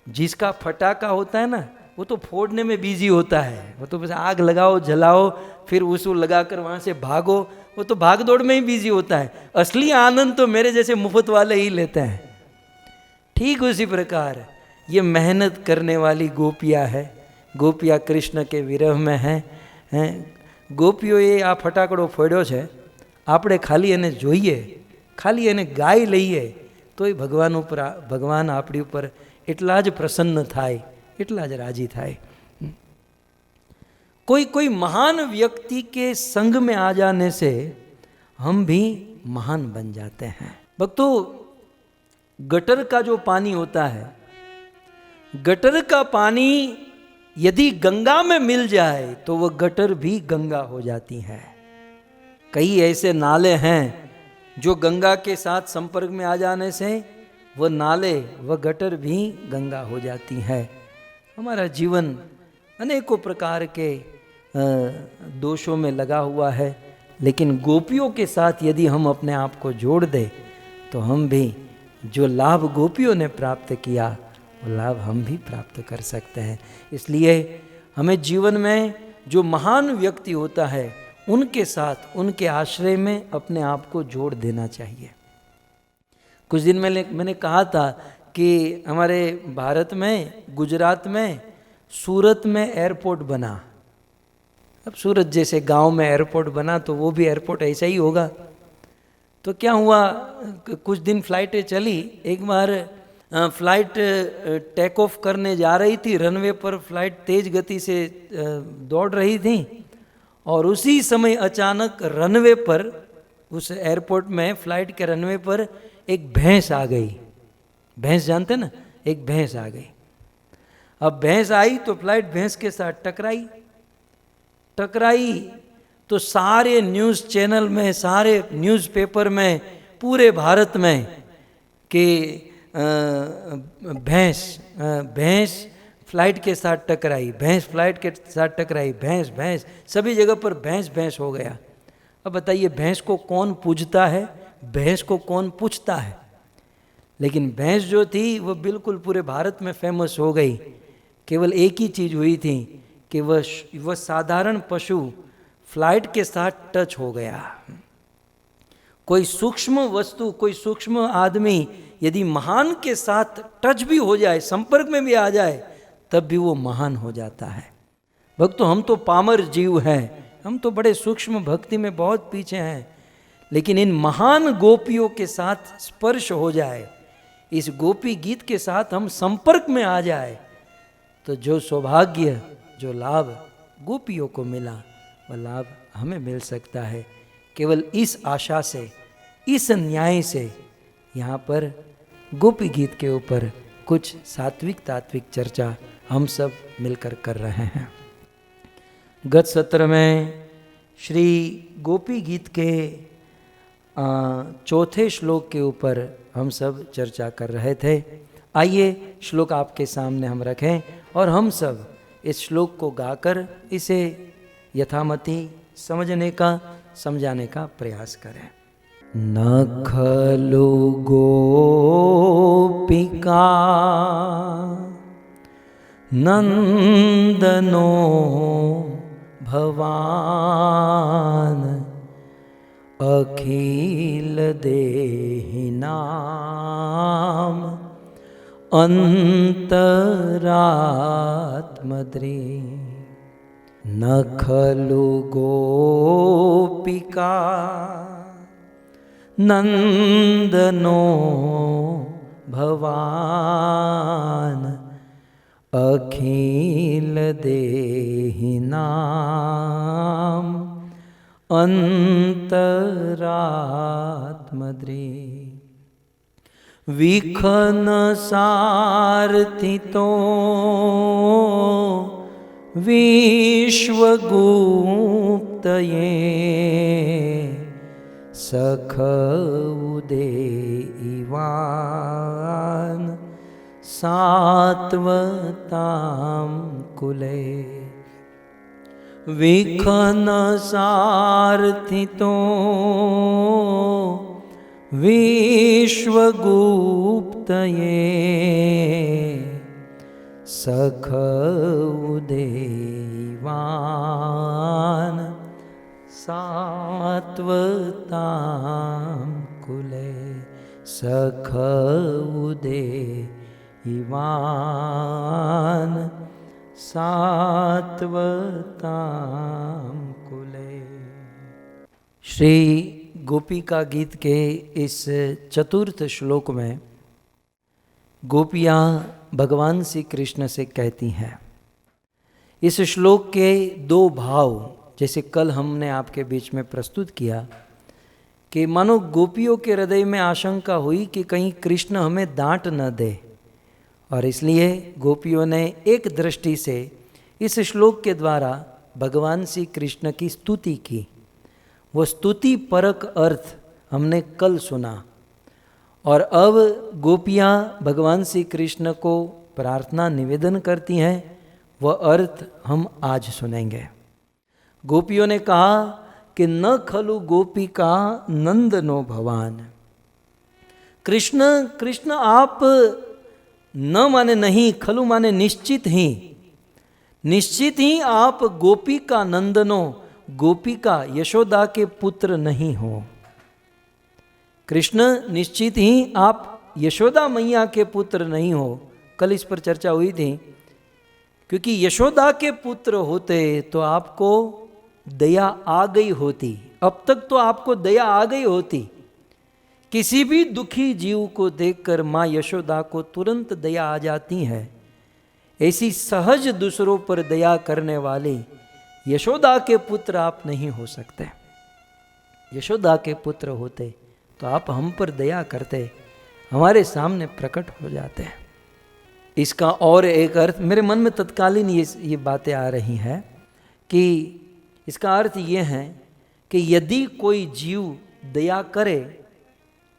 जिसका फटाका होता है ना, वो तो फोड़ने में बिजी होता है, वो तो बस आग लगाओ, जलाओ, फिर उसको लगाकर वहां से भागो, वो तो भाग दौड़ में ही बिजी होता है। असली आनंद तो मेरे जैसे मुफ्त वाले ही लेते हैं। ठीक उसी प्रकार ये मेहनत करने वाली गोपियाँ है, गोपियाँ कृष्ण के विरह में हैं। गोपीઓએ આ ફટાકડો ફોડ્યો છે, આપણે ખાલી એને જોઈએ, ખાલી એને ગાઈ લઈએ તોય ભગવાન આપણી ઉપર એટલા જ પ્રસન્ન થાય, એટલા જ રાજી થાય। कोई महान व्यक्ति के संग में आ जाने से हम भी महान बन जाते हैं। भक्तों, गटर का जो पानी होता है, गटर का पानी यदि गंगा में मिल जाए तो वह गटर भी गंगा हो जाती है। कई ऐसे नाले हैं जो गंगा के साथ संपर्क में आ जाने से वह नाले, वह गटर भी गंगा हो जाती है। हमारा जीवन अनेकों प्रकार के दोषों में लगा हुआ है, लेकिन गोपियों के साथ यदि हम अपने आप को जोड़ दें तो हम भी जो लाभ गोपियों ने प्राप्त किया वो लाभ हम भी प्राप्त कर सकते हैं। इसलिए हमें जीवन में जो महान व्यक्ति होता है उनके साथ, उनके आश्रय में अपने आप को जोड़ देना चाहिए। कुछ दिन मैंने कहा था कि हमारे भारत में, गुजरात में, सूरत में एयरपोर्ट बना। अब सूरत जैसे गांव में एयरपोर्ट बना तो वो भी एयरपोर्ट ऐसा ही होगा। तो क्या हुआ, कुछ दिन फ्लाइटें चली। एक बार फ्लाइट टेक ऑफ करने जा रही थी, रनवे पर फ्लाइट तेज गति से दौड़ रही थी और उसी समय अचानक रनवे पर, उस एयरपोर्ट में फ्लाइट के रनवे पर एक भैंस आ गई। भैंस जानते ना, एक भैंस आ गई। अब भैंस आई तो फ्लाइट भैंस के साथ टकराई तो सारे न्यूज़ चैनल में, सारे न्यूज़पेपर में, पूरे भारत में कि भैंस फ्लाइट के साथ टकराई, भैंस फ्लाइट के साथ टकराई, भैंस सभी जगह पर भैंस हो गया। अब बताइए, भैंस को कौन पूजता है, भैंस को कौन पूछता है? लेकिन भैंस जो थी वो बिल्कुल पूरे भारत में फेमस हो गई। केवल एक ही चीज़ हुई थी कि वह साधारण पशु फ्लाइट के साथ टच हो गया। कोई सूक्ष्म वस्तु, कोई सूक्ष्म आदमी यदि महान के साथ टच भी हो जाए, संपर्क में भी आ जाए, तब भी वो महान हो जाता है। भक्तों, हम तो पामर जीव हैं, हम तो बड़े सूक्ष्म भक्ति में बहुत पीछे हैं, लेकिन इन महान गोपियों के साथ स्पर्श हो जाए, इस गोपी गीत के साथ हम संपर्क में आ जाए, तो जो सौभाग्य, जो लाभ गोपियों को मिला वह लाभ हमें मिल सकता है। केवल इस आशा से, इस न्याय से यहाँ पर गोपी गीत के ऊपर कुछ सात्विक तात्विक चर्चा हम सब मिलकर कर रहे हैं। गत सत्र में श्री गोपी गीत के चौथे श्लोक के ऊपर हम सब चर्चा कर रहे थे। आइए श्लोक आपके सामने हम रखें और हम सब इस श्लोक को गाकर इसे यथामति समझने का, समझाने का प्रयास करें। न खलु गोपिका नंदनो भवान अखिल देहिनाम अंतरात्मद्री। न खलु गोपिका नंदनो भवान अखिल देहिनाम अंतरात्मद्री। विखन सारथितो विश्वगुप्तये सख उदेवान सात्वतां कुले विखन सार्थितो विश्वगुप्तये सखउदेवान् सात्वतां कुले सखउदेवान् सात्वतां कुले। श्री गोपिका गीत के इस चतुर्थ श्लोक में गोपियाँ भगवान श्री कृष्ण से कहती हैं। इस श्लोक के दो भाव, जैसे कल हमने आपके बीच में प्रस्तुत किया कि मानो गोपियों के हृदय में आशंका हुई कि कहीं कृष्ण हमें डांट न दे, और इसलिए गोपियों ने एक दृष्टि से इस श्लोक के द्वारा भगवान श्री कृष्ण की स्तुति की। वो स्तुति परक अर्थ हमने कल सुना, और अब गोपियाँ भगवान श्री कृष्ण को प्रार्थना निवेदन करती हैं, वह अर्थ हम आज सुनेंगे। गोपियों ने कहा कि न खलु गोपिका नंदनो भवान। कृष्ण कृष्ण आप न माने नहीं, खलु माने निश्चित ही आप गोपिका नंदनो, गोपिका यशोदा के पुत्र नहीं हो। कृष्ण निश्चित ही आप यशोदा मैया के पुत्र नहीं हो। कल इस पर चर्चा हुई थी, क्योंकि यशोदा के पुत्र होते तो आपको दया आ गई होती। अब तक तो आपको दया आ गई होती। किसी भी दुखी जीव को देखकर माँ यशोदा को तुरंत दया आ जाती है। ऐसी सहज दूसरों पर दया करने वाली यशोदा के पुत्र आप नहीं हो सकते। यशोदा के पुत्र होते तो आप हम पर दया करते, हमारे सामने प्रकट हो जाते हैं। इसका और एक अर्थ मेरे मन में तत्कालीन ये बातें आ रही हैं कि इसका अर्थ ये है कि यदि कोई जीव दया करे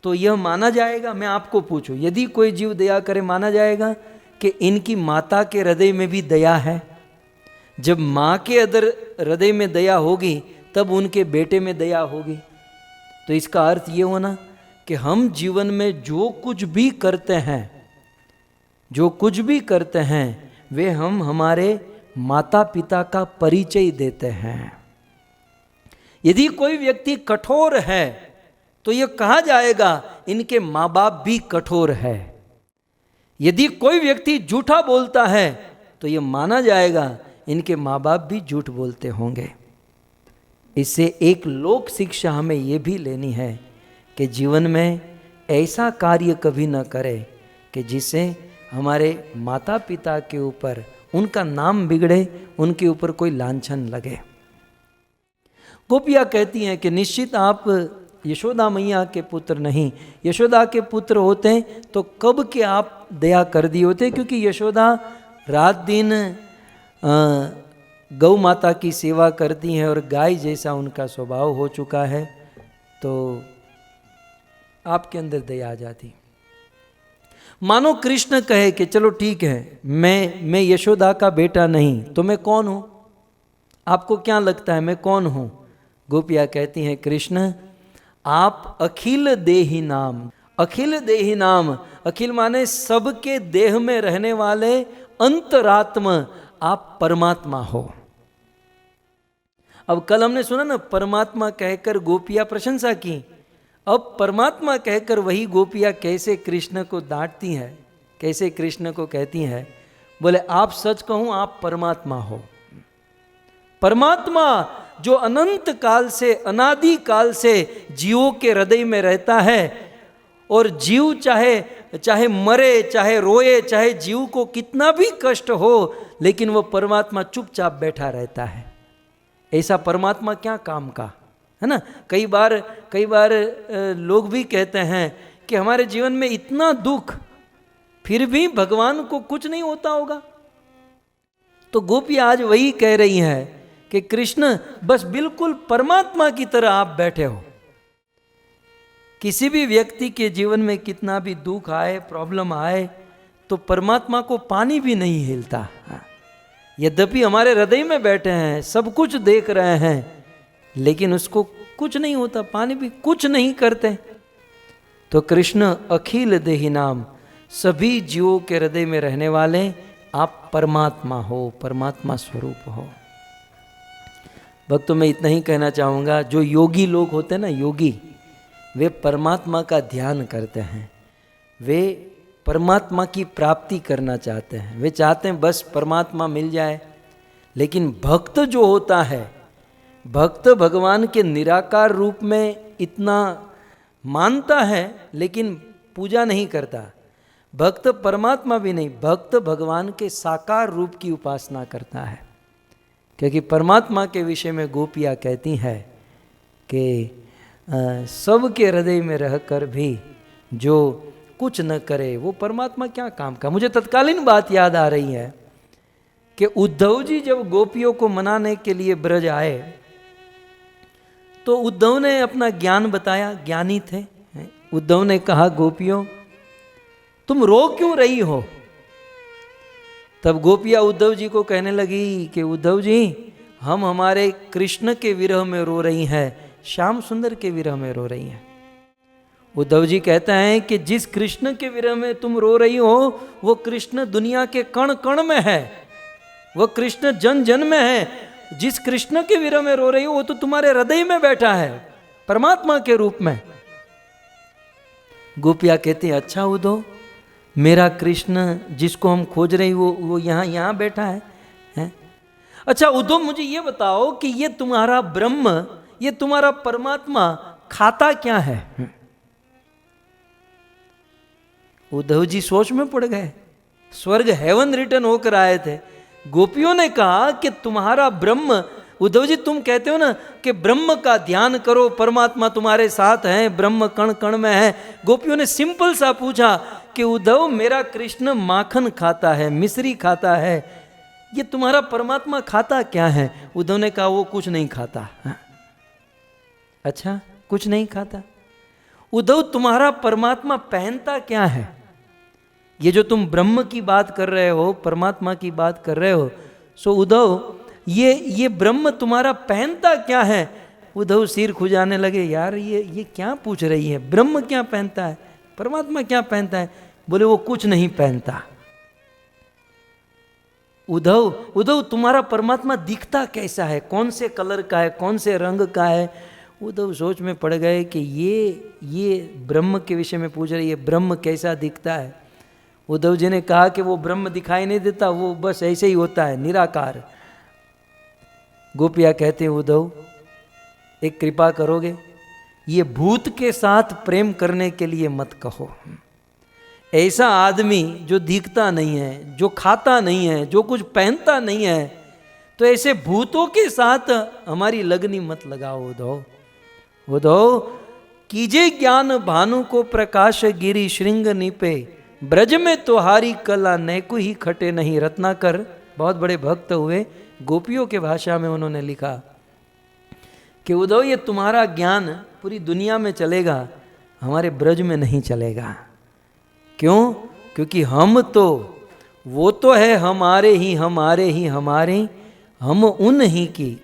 तो यह माना जाएगा, मैं आपको पूछूं, यदि कोई जीव दया करे माना जाएगा कि इनकी माता के हृदय में भी दया है। जब माँ के अंदर हृदय में दया होगी तब उनके बेटे में दया होगी। तो इसका अर्थ ये होना कि हम जीवन में जो कुछ भी करते हैं वे हम हमारे माता पिता का परिचय देते हैं। यदि कोई व्यक्ति कठोर है तो यह कहा जाएगा इनके माँ बाप भी कठोर है। यदि कोई व्यक्ति झूठा बोलता है तो यह माना जाएगा इनके माँ बाप भी झूठ बोलते होंगे। इससे एक लोक शिक्षा हमें यह भी लेनी है कि जीवन में ऐसा कार्य कभी न करें कि जिससे हमारे माता पिता के ऊपर उनका नाम बिगड़े, उनके ऊपर कोई लांछन लगे। गोपियाँ कहती हैं कि निश्चित आप यशोदा मैया के पुत्र नहीं। यशोदा के पुत्र होते तो कब के आप दया कर दिए होते, क्योंकि यशोदा रात दिन गौ माता की सेवा करती हैं और गाय जैसा उनका स्वभाव हो चुका है, तो आपके अंदर दया आ जाती। मानो कृष्ण कहे कि चलो ठीक है, मैं यशोदा का बेटा नहीं तो मैं कौन हूँ? आपको क्या लगता है मैं कौन हूँ? गोपियाँ कहती हैं कृष्ण आप अखिल देही नाम। अखिल देही नाम, अखिल माने सबके देह में रहने वाले अंतरात्मा, आप परमात्मा हो। अब कल हमने सुना ना, परमात्मा कहकर गोपियाँ प्रशंसा की। अब परमात्मा कहकर वही गोपियाँ कैसे कृष्ण को डांटती हैं, कैसे कृष्ण को कहती हैं, बोले आप सच कहूं आप परमात्मा हो। परमात्मा जो अनंत काल से, अनादि काल से जीवों के हृदय में रहता है, और जीव चाहे मरे, चाहे रोए, चाहे जीव को कितना भी कष्ट हो, लेकिन वो परमात्मा चुपचाप बैठा रहता है। ऐसा परमात्मा क्या काम का है ना। कई बार लोग भी कहते हैं कि हमारे जीवन में इतना दुख फिर भी भगवान को कुछ नहीं होता होगा। तो गोपी आज वही कह रही हैं कि कृष्ण बस बिल्कुल परमात्मा की तरह आप बैठे हो। किसी भी व्यक्ति के जीवन में कितना भी दुख आए, प्रॉब्लम आए, तो परमात्मा को पानी भी नहीं हिलता। यद्यपि हमारे हृदय में बैठे हैं, सब कुछ देख रहे हैं, लेकिन उसको कुछ नहीं होता, पानी भी कुछ नहीं करते। तो कृष्ण अखिल देहि नाम, सभी जीवों के हृदय में रहने वाले आप परमात्मा हो, परमात्मा स्वरूप हो। भक्तों, मैं इतना ही कहना चाहूँगा, जो योगी लोग होते हैं ना, योगी, वे परमात्मा का ध्यान करते हैं, वे परमात्मा की प्राप्ति करना चाहते हैं, वे चाहते हैं बस परमात्मा मिल जाए। लेकिन भक्त जो होता है, भक्त भगवान के निराकार रूप में इतना मानता है लेकिन पूजा नहीं करता। भक्त परमात्मा भी नहीं, भक्त भगवान के साकार रूप की उपासना करता है। क्योंकि परमात्मा के विषय में गोपियाँ कहती हैं कि सबके हृदय में रहकर भी जो कुछ न करे वो परमात्मा क्या काम का। मुझे तत्कालीन बात याद आ रही है कि उद्धव जी जब गोपियों को मनाने के लिए ब्रज आए तो उद्धव ने अपना ज्ञान बताया, ज्ञानी थे। उद्धव ने कहा, गोपियों तुम रो क्यों रही हो? तब गोपियाँ उद्धव जी को कहने लगी कि उद्धव जी, हम हमारे कृष्ण के विरह में रो रही हैं, श्याम सुंदर के विरह में रो रही हैं। उद्धव जी कहते हैं कि जिस कृष्ण के विरह में तुम रो रही हो वो कृष्ण दुनिया के कण कण में है, वो कृष्ण जन जन में है। जिस कृष्ण के विरह में रो रही हो वो तो तुम्हारे हृदय में बैठा है, परमात्मा के रूप में। गोपियाँ कहती हैं, अच्छा उद्धव, मेरा कृष्ण जिसको हम खोज रहे वो यहाँ बैठा है? अच्छा उद्धव, मुझे ये बताओ कि ये तुम्हारा ब्रह्म, ये तुम्हारा परमात्मा खाता क्या है? उद्धव जी सोच में पड़ गए। स्वर्ग हेवन रिटर्न होकर आए थे। गोपियों ने कहा कि तुम्हारा ब्रह्म, उद्धव जी तुम कहते हो ना कि ब्रह्म का ध्यान करो, परमात्मा तुम्हारे साथ है, ब्रह्म कण कण में है। गोपियों ने सिंपल सा पूछा कि उद्धव, मेरा कृष्ण माखन खाता है, मिश्री खाता है, ये तुम्हारा परमात्मा खाता क्या है? उद्धव ने कहा, वो कुछ नहीं खाता। अच्छा, कुछ नहीं खाता। उद्धव, तुम्हारा परमात्मा पहनता क्या है? ये जो तुम ब्रह्म की बात कर रहे हो, परमात्मा की बात कर रहे हो, सो उद्धव ये ब्रह्म तुम्हारा पहनता क्या है? उद्धव सिर खुजाने लगे, यार ये क्या पूछ रही है, ब्रह्म क्या पहनता है, परमात्मा क्या पहनता है? बोले वो कुछ नहीं पहनता। उद्धव तुम्हारा परमात्मा दिखता कैसा है, कौन से कलर का है, कौन से रंग का है? उद्धव सोच में पड़ गए कि ये ब्रह्म के विषय में पूछ रही है, ब्रह्म कैसा दिखता है? उद्धव जी ने कहा कि वो ब्रह्म दिखाई नहीं देता, वो बस ऐसे ही होता है, निराकार। गोपियाँ कहते हैं, उद्धव एक कृपा करोगे, ये भूत के साथ प्रेम करने के लिए मत कहो। ऐसा आदमी जो दिखता नहीं है, जो खाता नहीं है, जो कुछ पहनता नहीं है, तो ऐसे भूतों के साथ हमारी लगनी मत लगाओ। उद्धव कीजे ज्ञान भानु को प्रकाश गिरी श्रृंग नीपे, ब्रज में तोहारी कला नैकु ही खटे नहीं। रत्नाकर बहुत बड़े भक्त हुए, गोपियों के भाषा में उन्होंने लिखा कि उद्धव, ये तुम्हारा ज्ञान पूरी दुनिया में चलेगा, हमारे ब्रज में नहीं चलेगा। क्यों? क्योंकि हम तो, वो तो है हमारे ही हमारे, हम उन ही की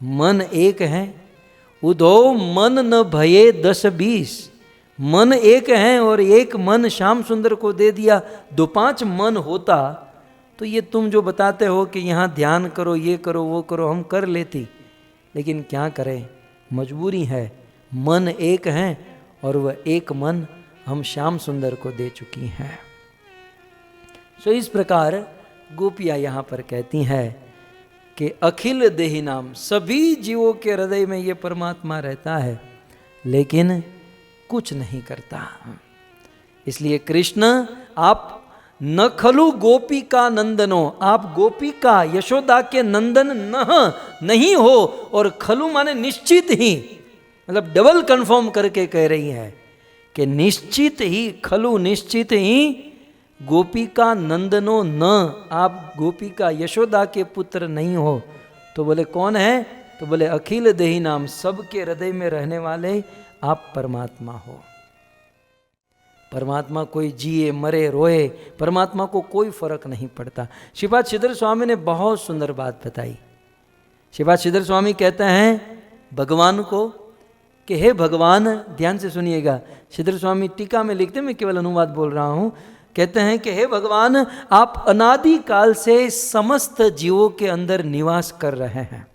मन एक है। उद्धव मन न भये 10-20, मन एक है और एक मन श्याम सुंदर को दे दिया। 2-5 मन होता तो ये तुम जो बताते हो कि यहाँ ध्यान करो, ये करो, वो करो, हम कर लेती, लेकिन क्या करें, मजबूरी है। मन एक है और वह एक मन हम श्याम सुंदर को दे चुकी हैं। सो इस प्रकार गोपियाँ यहाँ पर कहती हैं कि अखिल देहि नाम, सभी जीवों के हृदय में ये परमात्मा रहता है लेकिन कुछ नहीं करता। इसलिए कृष्ण आप न खलु गोपिका नंदनो, आप गोपिका यशोदा के नंदन नहीं हो। और खलु माने निश्चित ही, मतलब डबल कंफर्म करके कह रही है कि निश्चित ही, खलु निश्चित ही, गोपिका नंदनो न, आप गोपिका यशोदा के पुत्र नहीं हो। तो बोले कौन है? तो बोले अखिल देहि नाम, सबके हृदय में रहने वाले आप परमात्मा हो। परमात्मा कोई जिए मरे रोए, परमात्मा को कोई फर्क नहीं पड़ता। श्रीपाद श्रीधर स्वामी ने बहुत सुंदर बात बताई। श्रीपाद श्रीधर स्वामी कहते हैं भगवान को कि हे भगवान, ध्यान से सुनिएगा, श्रीधर स्वामी टीका में लिखते, मैं केवल अनुवाद बोल रहा हूं, कहते हैं कि हे भगवान, आप अनादि काल से समस्त जीवों के अंदर निवास कर रहे हैं।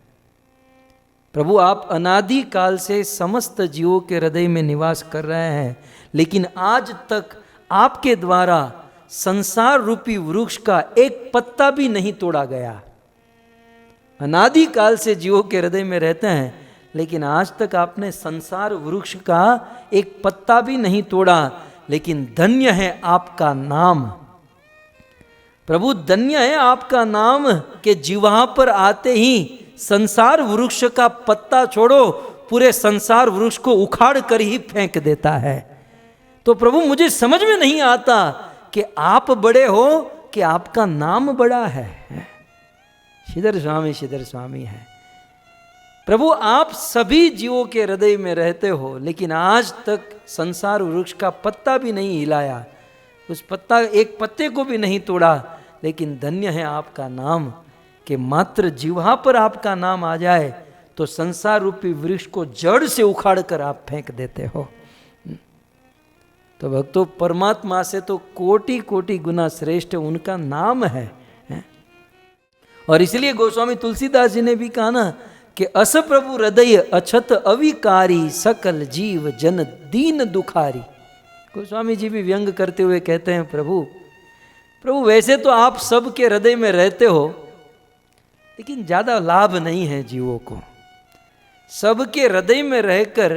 प्रभु, आप अनादि काल से समस्त जीवों के हृदय में निवास कर रहे हैं, लेकिन आज तक आपके द्वारा संसार रूपी वृक्ष का एक पत्ता भी नहीं तोड़ा गया। अनादि काल से जीवों के हृदय में रहते हैं, लेकिन आज तक आपने संसार वृक्ष का एक पत्ता भी नहीं तोड़ा। लेकिन धन्य है आपका नाम प्रभु, धन्य है आपका नाम कि जिह्वा पर आते ही संसार वृक्ष का पत्ता छोड़ो, पूरे संसार वृक्ष को उखाड़ कर ही फेंक देता है। तो प्रभु, मुझे समझ में नहीं आता कि आप बड़े हो कि आपका नाम बड़ा है। श्रीधर स्वामी है। प्रभु, आप सभी जीवों के हृदय में रहते हो, लेकिन आज तक संसार वृक्ष का पत्ता भी नहीं हिलाया, उस एक पत्ते को भी नहीं तोड़ा। लेकिन धन्य है आपका नाम कि मात्र जिह्वा पर आपका नाम आ जाए तो संसार रूपी वृक्ष को जड़ से उखाड़ कर आप फेंक देते हो। तो भक्तों, परमात्मा से तो कोटि कोटि गुना श्रेष्ठ उनका नाम है। और इसलिए गोस्वामी तुलसीदास जी ने भी कहा ना कि अस प्रभु हृदय अछत अविकारी, सकल जीव जन दीन दुखारी। गोस्वामी जी भी व्यंग करते हुए कहते हैं, प्रभु वैसे तो आप सबके हृदय में रहते हो, लेकिन ज़्यादा लाभ नहीं है जीवों को। सबके हृदय में रहकर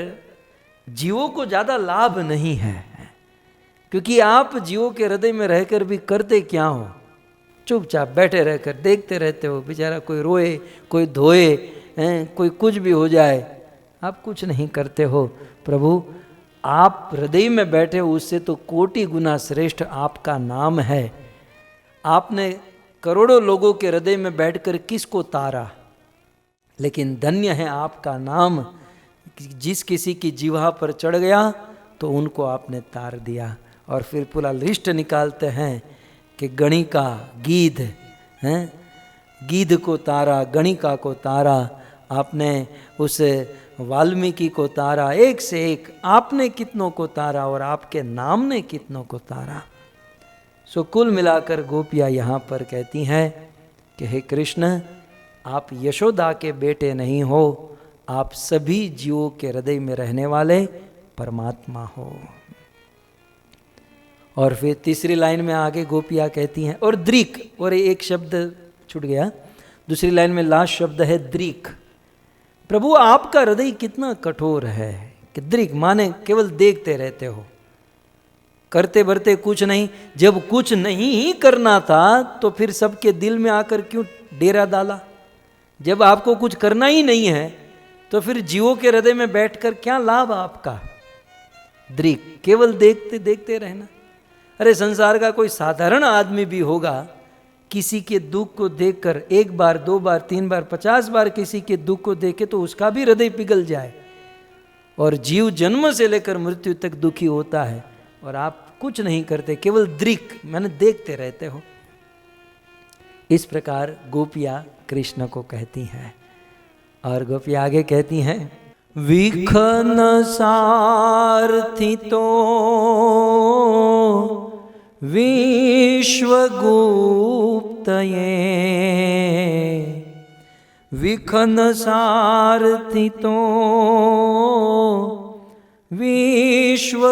जीवों को ज़्यादा लाभ नहीं है, क्योंकि आप जीवों के हृदय में रहकर भी करते क्या हो? चुपचाप बैठे रहकर देखते रहते हो। बेचारा कोई रोए, कोई धोए, कोई कुछ भी हो जाए, आप कुछ नहीं करते हो। प्रभु, आप हृदय में बैठे हो, उससे तो कोटि गुना श्रेष्ठ आपका नाम है। आपने करोड़ों लोगों के हृदय में बैठकर किसको तारा, लेकिन धन्य है आपका नाम, जिस किसी की जिह्वा पर चढ़ गया तो उनको आपने तार दिया। और फिर पूरा लिस्ट निकालते हैं कि गणिका गीध हैं, गीध को तारा, गणिका को तारा, आपने उस वाल्मीकि को तारा, एक से एक आपने कितनों को तारा और आपके नाम ने कितनों को तारा। सो कुल मिलाकर गोपियाँ यहाँ पर कहती हैं कि हे कृष्ण, आप यशोदा के बेटे नहीं हो, आप सभी जीवों के हृदय में रहने वाले परमात्मा हो। और फिर तीसरी लाइन में आगे गोपियाँ कहती हैं, और द्रिक, और एक शब्द छूट गया, दूसरी लाइन में लास्ट शब्द है द्रिक। प्रभु, आपका हृदय कितना कठोर है कि द्रिक माने केवल देखते रहते हो, करते बरते कुछ नहीं। जब कुछ नहीं ही करना था तो फिर सबके दिल में आकर क्यों डेरा डाला? जब आपको कुछ करना ही नहीं है तो फिर जीवों के हृदय में बैठकर क्या लाभ आपका? द्रिक, केवल देखते देखते रहना। अरे संसार का कोई साधारण आदमी भी होगा, किसी के दुख को देखकर एक बार, दो बार, तीन बार, 50 बार किसी के दुख को देखे तो उसका भी हृदय पिघल जाए। और जीव जन्म से लेकर मृत्यु तक दुखी होता है और आप कुछ नहीं करते, केवल दृक मैंने देखते रहते हो। इस प्रकार गोपियाँ कृष्ण को कहती हैं। और गोपियाँ आगे कहती हैं, विखन सारथि तो विश्वगुप्तये, विखन सारथि तो विश्वगुप्तये,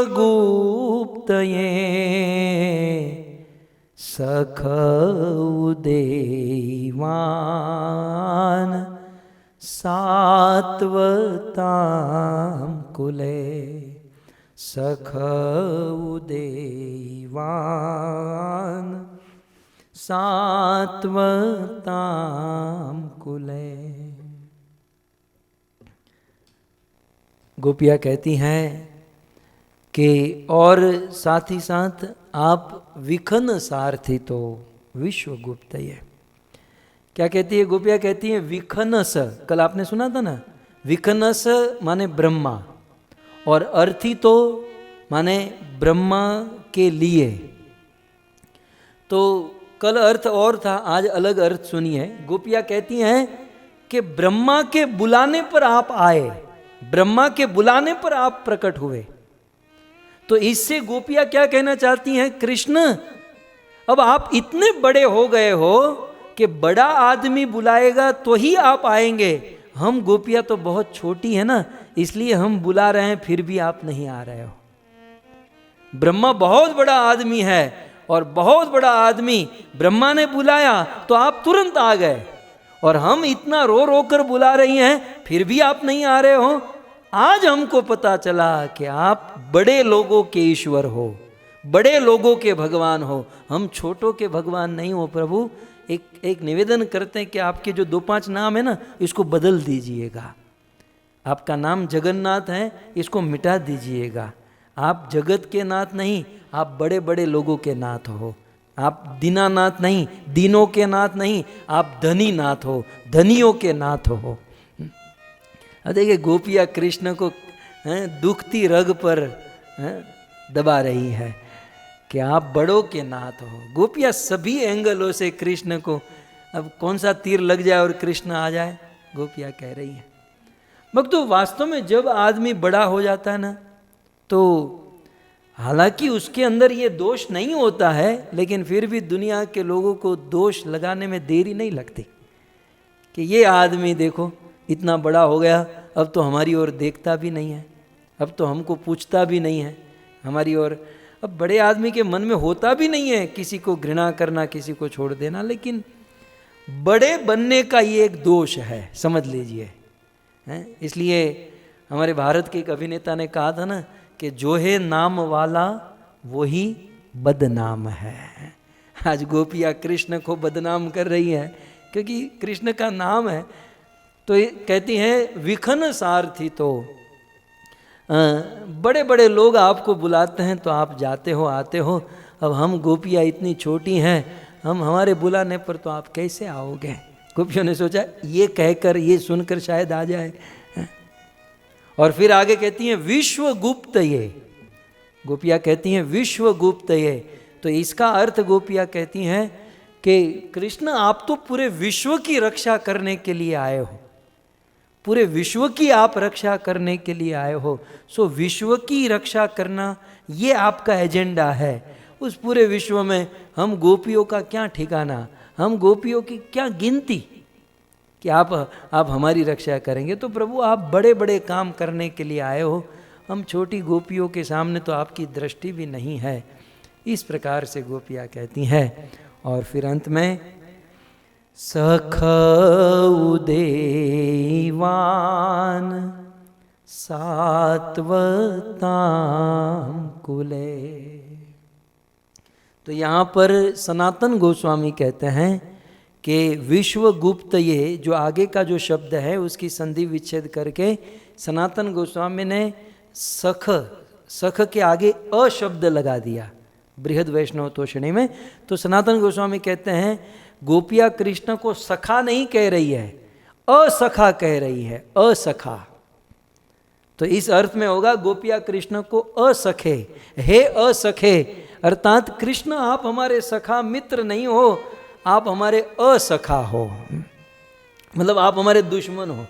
सखौ देवान् सात्वतां कुले, सखौ देवान् सात्वतां कुले। गोपियाँ कहती हैं कि और साथ ही साथ आप विखन सारथि तो विश्वगुप्तये। क्या कहती है गोपियाँ? कहती हैं विखनस, कल आपने सुना था ना, विखनस माने ब्रह्मा, और अर्थी तो माने ब्रह्मा के लिए। तो कल अर्थ और था, आज अलग अर्थ सुनिए। गोपियाँ कहती हैं कि ब्रह्मा के बुलाने पर आप आए, ब्रह्मा के बुलाने पर आप प्रकट हुए। तो इससे गोपियाँ क्या कहना चाहती हैं, कृष्ण अब आप इतने बड़े हो गए हो कि बड़ा आदमी बुलाएगा तो ही आप आएंगे। हम गोपियाँ तो बहुत छोटी है ना, इसलिए हम बुला रहे हैं, फिर भी आप नहीं आ रहे हो। ब्रह्मा बहुत बड़ा आदमी है और बहुत बड़ा आदमी ब्रह्मा ने बुलाया तो आप तुरंत आ गए, और हम इतना रो रो कर बुला रही हैं फिर भी आप नहीं आ रहे हो। आज हमको पता चला कि आप बड़े लोगों के ईश्वर हो, बड़े लोगों के भगवान हो, हम छोटों के भगवान नहीं हो। प्रभु एक निवेदन करते हैं कि आपके जो 2-5 नाम है ना, इसको बदल दीजिएगा। आपका नाम जगन्नाथ है, इसको मिटा दीजिएगा। आप जगत के नाथ नहीं, आप बड़े बड़े लोगों के नाथ हो। आप दीनानाथ नहीं, दीनों के नाथ नहीं, आप धनी नाथ हो, धनियों के नाथ हो। अब देखिए गोपियाँ कृष्ण को दुखती रग पर दबा रही है कि आप बड़ों के नाथ हो। गोपियाँ सभी एंगलों से कृष्ण को, अब कौन सा तीर लग जाए और कृष्ण आ जाए, गोपियाँ कह रही हैं। भक्तों वास्तव में जब आदमी बड़ा हो जाता है ना, तो हालांकि उसके अंदर ये दोष नहीं होता है, लेकिन फिर भी दुनिया के लोगों को दोष लगाने में देरी नहीं लगती कि ये आदमी देखो इतना बड़ा हो गया, अब तो हमारी ओर देखता भी नहीं है, अब तो हमको पूछता भी नहीं है हमारी ओर। अब बड़े आदमी के मन में होता भी नहीं है किसी को घृणा करना, किसी को छोड़ देना, लेकिन बड़े बनने का ये एक दोष है, समझ लीजिए। इसलिए हमारे भारत के एक अभिनेता ने कहा था ना कि जो है नाम वाला वही बदनाम है। आज गोपियाँ कृष्ण को बदनाम कर रही है क्योंकि कृष्ण का नाम है। तो कहती हैं विखन सारथी, तो बड़े बड़े लोग आपको बुलाते हैं तो आप जाते हो आते हो। अब हम गोपियाँ इतनी छोटी हैं, हम हमारे बुलाने पर तो आप कैसे आओगे। गोपियों ने सोचा ये कहकर, ये सुनकर शायद आ जाए। और फिर आगे कहती हैं विश्वगुप्त ये, गोपियाँ कहती हैं विश्वगुप्त ये। तो इसका अर्थ गोपियाँ कहती हैं कि कृष्ण आप तो पूरे विश्व की रक्षा करने के लिए आए हो, पूरे विश्व की आप रक्षा करने के लिए आए हो। सो विश्व की रक्षा करना ये आपका एजेंडा है। उस पूरे विश्व में हम गोपियों का क्या ठिकाना, हम गोपियों की क्या गिनती कि आप हमारी रक्षा करेंगे। तो प्रभु आप बड़े बड़े काम करने के लिए आए हो, हम छोटी गोपियों के सामने तो आपकी दृष्टि भी नहीं है। इस प्रकार से गोपियाँ कहती हैं। और फिर अंत में सखौ देवान सात्वतां कुले। तो यहाँ पर सनातन गोस्वामी कहते हैं कि विश्वगुप्त, ये जो आगे का जो शब्द है उसकी संधि विच्छेद करके सनातन गोस्वामी ने सख के आगे अ शब्द लगा दिया बृहद वैष्णव तोषणी में। तो सनातन गोस्वामी कहते हैं गोपिया कृष्ण को सखा नहीं कह रही है, असखा कह रही है, असखा। तो इस अर्थ में होगा गोपिया कृष्ण को असखे, हे असखे, अर्थात कृष्ण आप हमारे सखा मित्र नहीं हो, आप हमारे असखा हो, मतलब आप हमारे दुश्मन हो।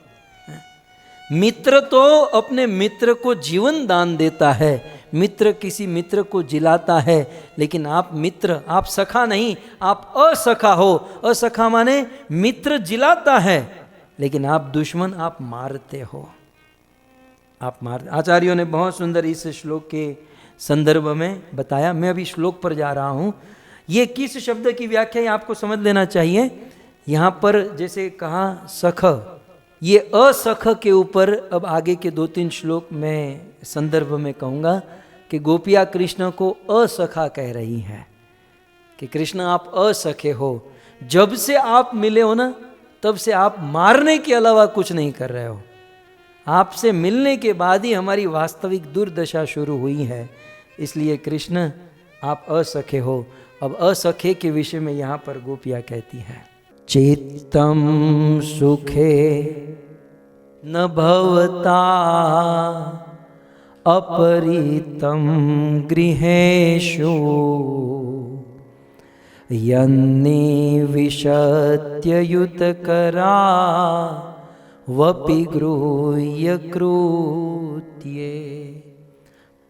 मित्र तो अपने मित्र को जीवन दान देता है, मित्र किसी मित्र को जिलाता है, लेकिन आप मित्र, आप सखा नहीं, आप असखा हो। असखा माने मित्र जिलाता है, लेकिन आप दुश्मन, आप मारते हो, आप मारते। आचार्यों ने बहुत सुंदर इस श्लोक के संदर्भ में बताया। मैं अभी श्लोक पर जा रहा हूँ। ये किस शब्द की व्याख्या है आपको समझ लेना चाहिए। यहाँ पर जैसे कहा सख, ये असख के ऊपर अब आगे के 2-3 श्लोक में संदर्भ में कहूँगा कि गोपिया कृष्ण को असखा कह रही हैं कि कृष्ण आप असखे हो। जब से आप मिले हो ना, तब से आप मारने के अलावा कुछ नहीं कर रहे हो। आपसे मिलने के बाद ही हमारी वास्तविक दुर्दशा शुरू हुई है, इसलिए कृष्ण आप असखे हो। अब असखे के विषय में यहाँ पर गोपियाँ कहती हैं चित्तम सुखे न भवता अपरितं गृहेषु यन्निविशत्ययुतकरा वपि गृह्य कृत्ये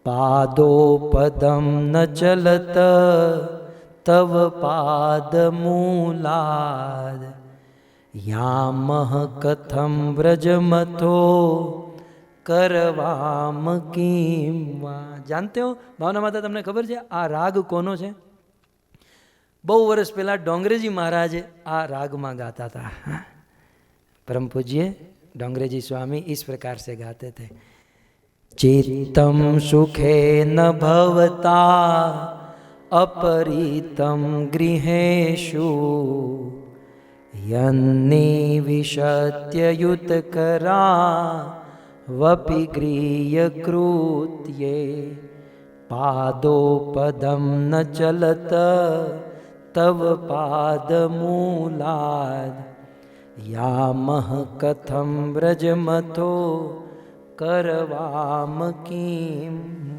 पादोपदं न चलत तव पादमूलाद् यामः कथं व्रजमथो करवाम किं वा। जानते हो भावना माता, તમને ખબર છે આ રાગ કોનો છે? બહુ વર્ષ પહેલા ડોંગરેજી મહારાજ આ રાગમાં ગાતા था। परम पूज्य डोंगरेजी स्वामी इस प्रकार से गाते थे। चित्तं सुखेन भवता अपरितं गृहेषु यन्निविशत्ययुतकरा वपि गृह्य कृत्ये पादोपदं न चलत तव पादमूलाद् यामः कथं व्रजमथो करवाम किं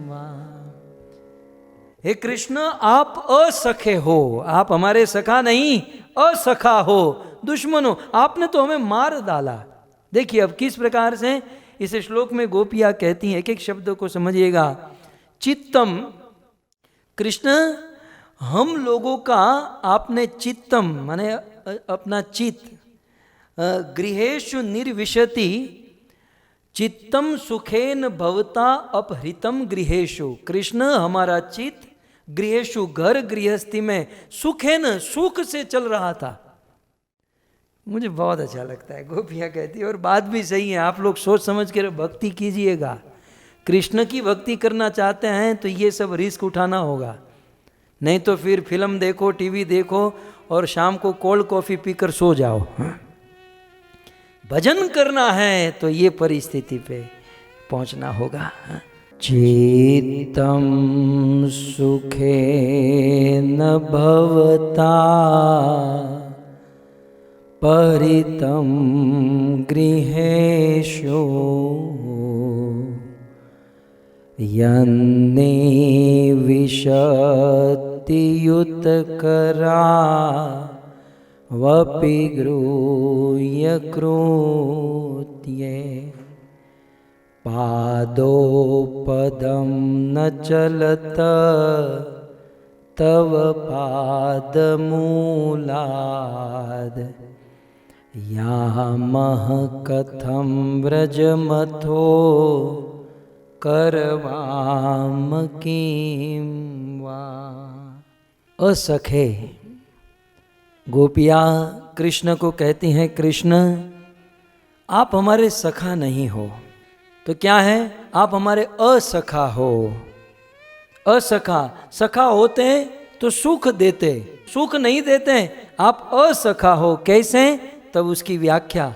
वा। हे कृष्ण, आप असखे हो, आप हमारे सखा नहीं असखा हो, दुश्मन हो। आपने तो हमें मार डाला। देखिए अब किस प्रकार से इस श्लोक में गोपियाँ कहती हैं, एक एक शब्द को समझिएगा। चित्तम, कृष्ण हम लोगों का आपने चित्तम माने अपना चित्त, गृहेषु निर्विशति चित्तम सुखेन भवता अपहृतम गृहेषु। कृष्ण हमारा चित्त गृहेषु घर गृहस्थी में सुखेन सुख से चल रहा था। मुझे बहुत अच्छा लगता है, गोपियाँ कहती है और बात भी सही है। आप लोग सोच समझ कर भक्ति कीजिएगा। कृष्ण की भक्ति करना चाहते हैं तो ये सब रिस्क उठाना होगा, नहीं तो फिर फिल्म देखो, टीवी देखो और शाम को कोल्ड कॉफ़ी पीकर सो जाओ। भजन करना है तो ये परिस्थिति पे पहुंचना होगा। चित्तं सुखेन भवता परितं गृहेषु यन्निविशत्ययुतकरा वपि गृह्य कृत्ये पादोपदं न चलत तव पादमूलाद् यामः कथं व्रजमथो करवाम किं वा। असखे, गोपियाँ कृष्ण को कहती हैं, कृष्ण आप हमारे सखा नहीं हो तो क्या है, आप हमारे असखा हो। असखा, सखा होते तो सुख देते, सुख नहीं देते, आप असखा हो। कैसे? तब उसकी व्याख्या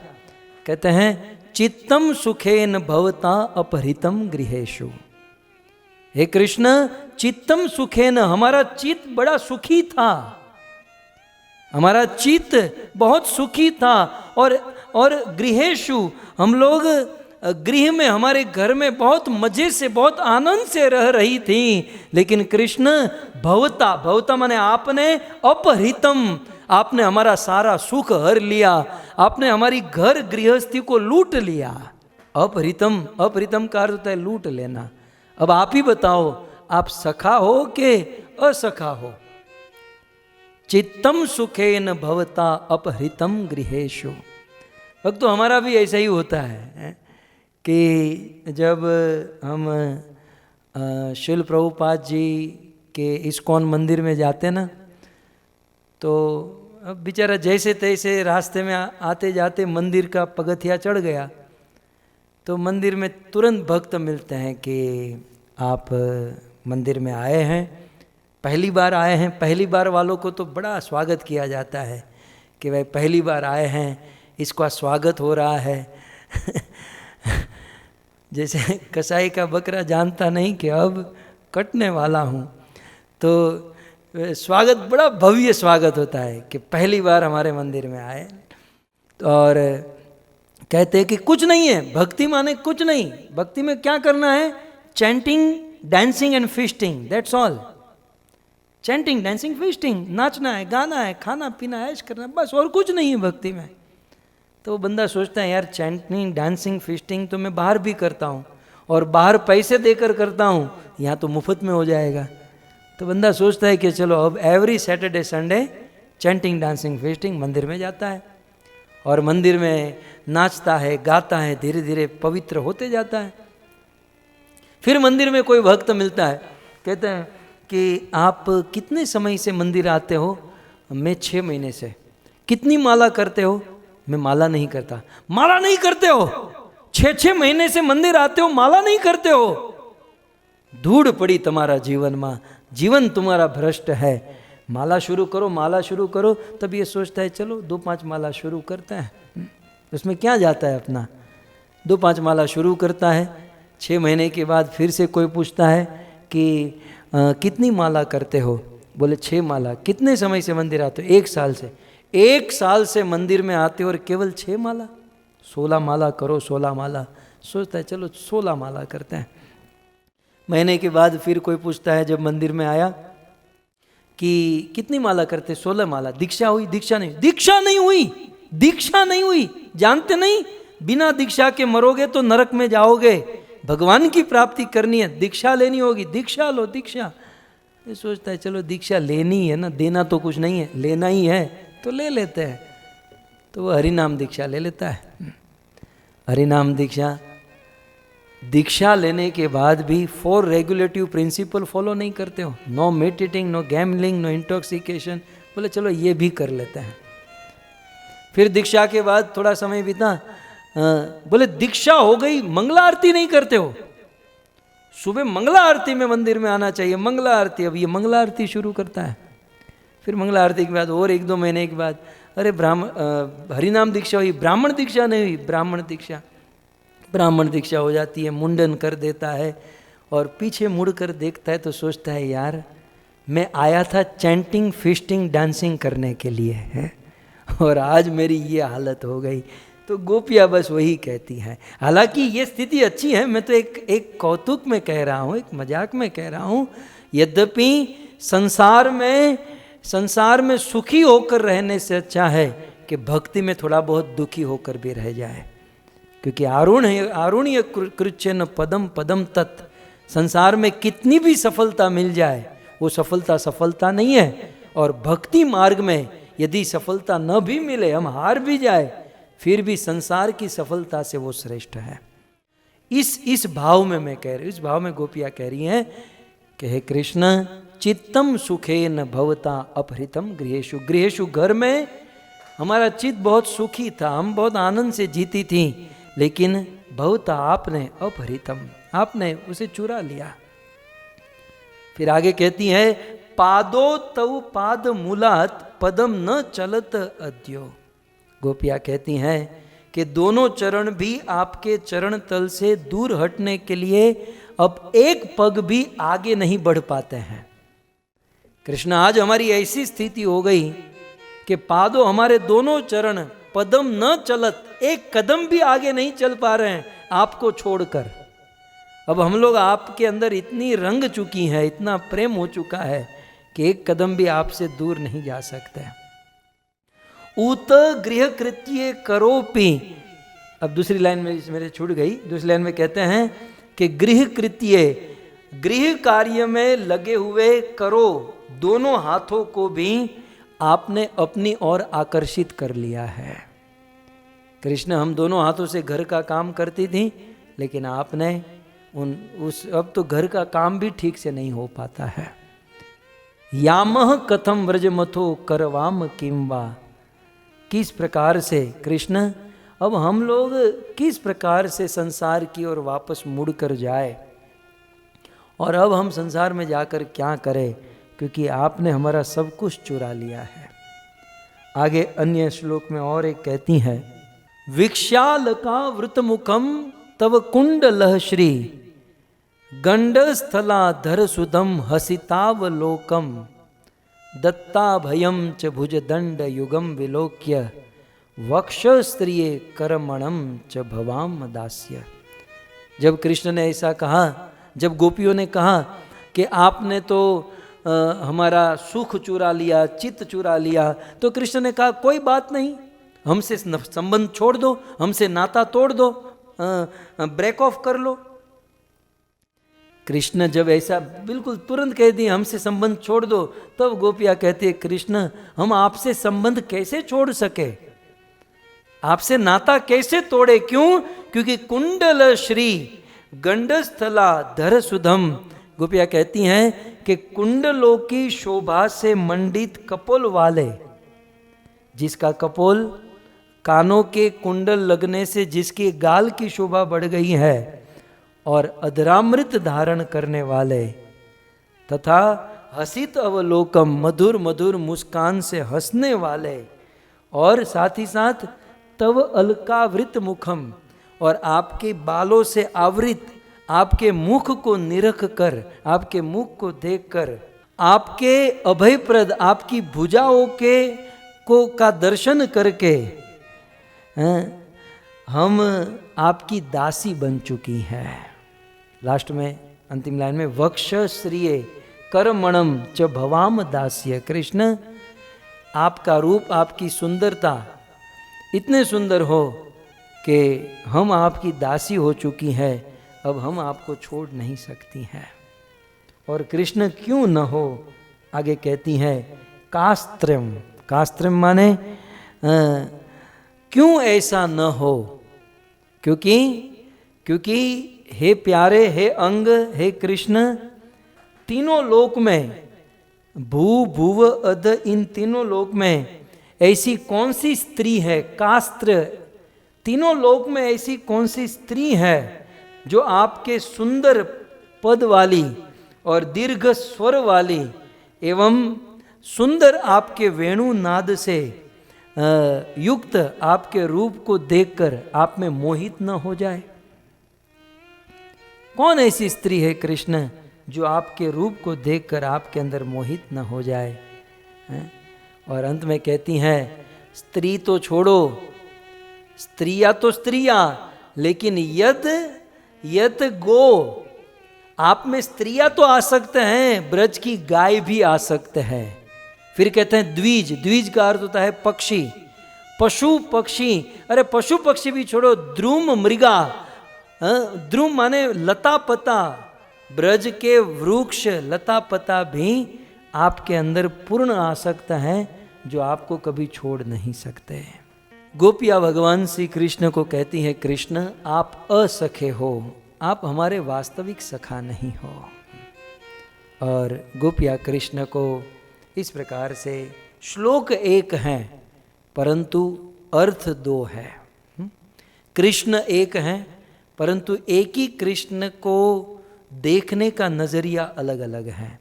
कहते हैं, चित्तम सुखेन भवता अपहृतम गृहेषु। हे कृष्ण, चित्तम सुखेन, हमारा चित्त बड़ा सुखी था, हमारा चित्त बहुत सुखी था। और गृहेषु, हम लोग गृह में, हमारे घर में बहुत मजे से, बहुत आनंद से रह रही थी। लेकिन कृष्ण भवता, भवता माने आपने, अपहृतम, आपने हमारा सारा सुख हर लिया, आपने हमारी घर गृहस्थी को लूट लिया। अपहृतम, अपहृतम का अर्थ होता है लूट लेना। अब आप ही बताओ, आप सखा हो कि असखा हो? चित्तम सुखेन भवता अपहृतम गृहेषु। अब तो हमारा भी ऐसा ही होता है कि जब हम शिल प्रभुपाद जी के इस्कॉन मंदिर में जाते ना, तो अब बेचारा जैसे तैसे रास्ते में आते जाते मंदिर का पगथिया चढ़ गया, तो मंदिर में तुरंत भक्त मिलते हैं कि आप मंदिर में आए हैं, पहली बार आए हैं। पहली बार वालों को तो बड़ा स्वागत किया जाता है कि भाई पहली बार आए हैं, इसका स्वागत हो रहा है। जैसे कसाई का बकरा जानता नहीं कि अब कटने वाला हूँ, तो स्वागत, बड़ा भव्य स्वागत होता है कि पहली बार हमारे मंदिर में आए। और कहते हैं कि कुछ नहीं है, भक्ति माने कुछ नहीं, भक्ति में क्या करना है, chanting, dancing and feasting, that's all. Chanting, dancing, feasting, नाचना है, गाना है, खाना पीना, ऐश करना, बस और कुछ नहीं है भक्ति में। तो वो बंदा सोचता है यार चैंटिंग, डांसिंग, फीस्टिंग तो मैं बाहर भी करता हूँ और बाहर पैसे देकर करता हूँ, यहाँ तो मुफ्त में हो जाएगा। तो बंदा सोचता है कि चलो अब every Saturday Sunday chanting, dancing, feasting, मंदिर में जाता है और मंदिर में नाचता है, गाता है, धीरे धीरे पवित्र होते जाता है। फिर मंदिर में कोई भक्त मिलता है, कहते हैं कि आप कितने समय से मंदिर आते हो? मैं 6 महीने से। कितनी माला करते हो? मैं माला नहीं करता। माला नहीं करते हो? 6 महीने से मंदिर आते हो, माला नहीं करते हो? धूड़ पड़ी तुम्हारा जीवन में, जीवन तुम्हारा भ्रष्ट है। माला शुरू करो, माला शुरू करो। तब ये सोचता है चलो 2-5 माला शुरू करते हैं, उसमें क्या जाता है अपना। 2-5 माला शुरू करता है। 6 महीने के बाद फिर से कोई पूछता है कि कितनी माला करते हो? बोले 6 माला। कितने समय से मंदिर आते हो? 1 साल से। 1 साल से मंदिर में आते हो और केवल 6 माला? 16 माला करो, 16 माला। सोचता है चलो 16 माला करते हैं। महीने के बाद फिर कोई पूछता है, जब मंदिर में आया, कि कितनी माला करते? 16 माला। दीक्षा हुई? दीक्षा नहीं। दीक्षा नहीं हुई, दीक्षा नहीं हुई। जानते नहीं, बिना दीक्षा के मरोगे तो नरक में जाओगे। भगवान की प्राप्ति करनी है, दीक्षा लेनी होगी। दीक्षा लो, दीक्षा। ये सोचता है चलो दीक्षा लेनी है ना, देना तो कुछ नहीं है, लेना ही है तो ले लेते हैं। तो वो हरिनाम दीक्षा ले लेता है। हरिनाम दीक्षा, दीक्षा लेने के बाद भी 4 रेगुलेटिव प्रिंसिपल फॉलो नहीं करते हो। No meditating, no gambling, no intoxication. बोले चलो ये भी कर लेते हैं। फिर दीक्षा के बाद थोड़ा समय बीता, बोले दीक्षा हो गई, मंगला आरती नहीं करते हो। सुबह मंगला आरती में मंदिर में आना चाहिए, मंगला आरती। अब ये मंगला आरती शुरू करता है। फिर मंगला आरती के बाद और 1-2 महीने के बाद, अरे हरिनाम दीक्षा हुई, ब्राह्मण दीक्षा नहीं हुई। ब्राह्मण दीक्षा, ब्राह्मण दीक्षा हो जाती है, मुंडन कर देता है और पीछे मुड़कर देखता है तो सोचता है यार मैं आया था चैंटिंग, फीस्टिंग, डांसिंग करने के लिए है और आज मेरी ये हालत हो गई। तो गोपियाँ बस वही कहती हैं। हालांकि ये स्थिति अच्छी है, मैं तो एक कौतुक में कह रहा हूँ, एक मजाक में कह रहा हूँ। यद्यपि संसार में सुखी होकर रहने से अच्छा है कि भक्ति में थोड़ा बहुत दुखी होकर भी रह जाए। क्योंकि आरुण्य कृच्छन पदम पदम तत्, संसार में कितनी भी सफलता मिल जाए वो सफलता नहीं है। और भक्ति मार्ग में यदि सफलता न भी मिले, हम हार भी जाए, फिर भी संसार की सफलता से वो श्रेष्ठ है। इस भाव में मैं कह रही हूँ, इस भाव में गोपियाँ कह रही हैं कि हे कृष्ण, चित्तम सुखेन भवता अपहृतम गृहेषु। गृहेषु, घर में हमारा चित्त बहुत सुखी था, हम बहुत आनंद से जीती थी, लेकिन भवता आपने अपहृतम, आपने उसे चुरा लिया। फिर आगे कहती है, पादो तव पाद मूलात पदम न चलत अद्यो। गोपियाँ कहती हैं कि दोनों चरण भी आपके चरण तल से दूर हटने के लिए अब एक पग भी आगे नहीं बढ़ पाते हैं। कृष्ण, आज हमारी ऐसी स्थिति हो गई कि पादो, हमारे दोनों चरण, पदम न चलत, एक कदम भी आगे नहीं चल पा रहे हैं आपको छोड़कर। अब हम लोग आपके अंदर इतनी रंग चुकी हैं, इतना प्रेम हो चुका है कि एक कदम भी आपसे दूर नहीं जा सकते। उत गृह कृत्य करोपि, अब दूसरी लाइन में मेरे छूट गई, दूसरी लाइन में कहते हैं कि गृह कृत्य, गृह कार्य में लगे हुए करो, दोनों हाथों को भी आपने अपनी ओर आकर्षित कर लिया है। कृष्ण, हम दोनों हाथों से घर का काम करती थी, लेकिन आपने अब तो घर का काम भी ठीक से नहीं हो पाता है। यामह कथम व्रजमथो करवाम किंवा, किस प्रकार से कृष्ण अब हम लोग किस प्रकार से संसार की ओर वापस मुड़कर जाए, और अब हम संसार में जाकर क्या करें, क्योंकि आपने हमारा सब कुछ चुरा लिया है। आगे अन्य श्लोक में और एक कहती है, विक्षालका वृतमुखम तव कुंडलः श्री गंडस्थलाधर सुदम हसितावलोकम दत्ता भयम च भुजदंड युगम विलोक्य वक्षस्त्रिये करमणम च भवाम दास्य। जब कृष्ण ने ऐसा कहा जब गोपियों ने कहा कि आपने तो हमारा सुख चुरा लिया, चित्त चुरा लिया, तो कृष्ण ने कहा कोई बात नहीं, हमसे संबंध छोड़ दो, हमसे नाता तोड़ दो, ब्रेक ऑफ कर लो। कृष्ण जब ऐसा बिल्कुल तुरंत कह दिए हमसे संबंध छोड़ दो, तब गोपियाँ कहती है कृष्ण हम आपसे संबंध कैसे छोड़ सके, आपसे नाता कैसे तोड़े, क्यों? क्योंकि कुंडल श्री गंडस्थला धर सुधम। गोपियाँ कहती हैं कि कुंडलों की शोभा से मंडित कपोल वाले, जिसका कपोल कानों के कुंडल लगने से जिसकी गाल की शोभा बढ़ गई है, और अधरामृत धारण करने वाले, तथा हसित अवलोकम मधुर मधुर मुस्कान से हंसने वाले, और साथ ही साथ तव अलकावृत मुखम, और आपके बालों से आवृत आपके मुख को निरख कर, आपके मुख को देखकर, आपके अभयप्रद आपकी भुजाओं के को का दर्शन करके हम आपकी दासी बन चुकी हैं। लास्ट में अंतिम लाइन में वक्ष श्रिये करमणम च भवाम दास्य। कृष्ण आपका रूप, आपकी सुंदरता इतने सुंदर हो कि हम आपकी दासी हो चुकी है, अब हम आपको छोड़ नहीं सकती हैं। और कृष्ण क्यों न हो, आगे कहती हैं कास्त्रम। कास्त्रम माने क्यों ऐसा न हो, क्योंकि हे प्यारे, हे अंग, हे कृष्ण, तीनों लोक में, भू भुव अध, इन तीनों लोक में ऐसी कौन सी स्त्री है, कास्त्र, तीनों लोक में ऐसी कौन सी स्त्री है जो आपके सुंदर पद वाली और दीर्घ स्वर वाली एवं सुंदर आपके वेणु नाद से युक्त आपके रूप को देखकर आप में मोहित न हो जाए। कौन ऐसी स्त्री है कृष्ण जो आपके रूप को देखकर आपके अंदर मोहित न हो जाए। और अंत में कहती हैं स्त्री तो छोड़ो, स्त्रियां तो स्त्रियां, लेकिन यद गो, आप में स्त्रियां तो आ सकते हैं, ब्रज की गाय भी आ सकते हैं। फिर कहते हैं द्विज, द्विज का अर्थ होता है पक्षी, पशु पक्षी। अरे पशु पक्षी भी छोड़ो, द्रुम मृगा, द्रुम माने लता पता, ब्रज के वृक्ष लता पता भी आपके अंदर पूर्ण आ सकता है, जो आपको कभी छोड़ नहीं सकते। गोपियाँ भगवान श्री कृष्ण को कहती हैं कृष्ण आप असखे हो, आप हमारे वास्तविक सखा नहीं हो। और गोपियाँ कृष्ण को इस प्रकार से, श्लोक एक हैं परंतु अर्थ दो है। कृष्ण एक हैं परंतु एक ही कृष्ण को देखने का नजरिया अलग अलग है।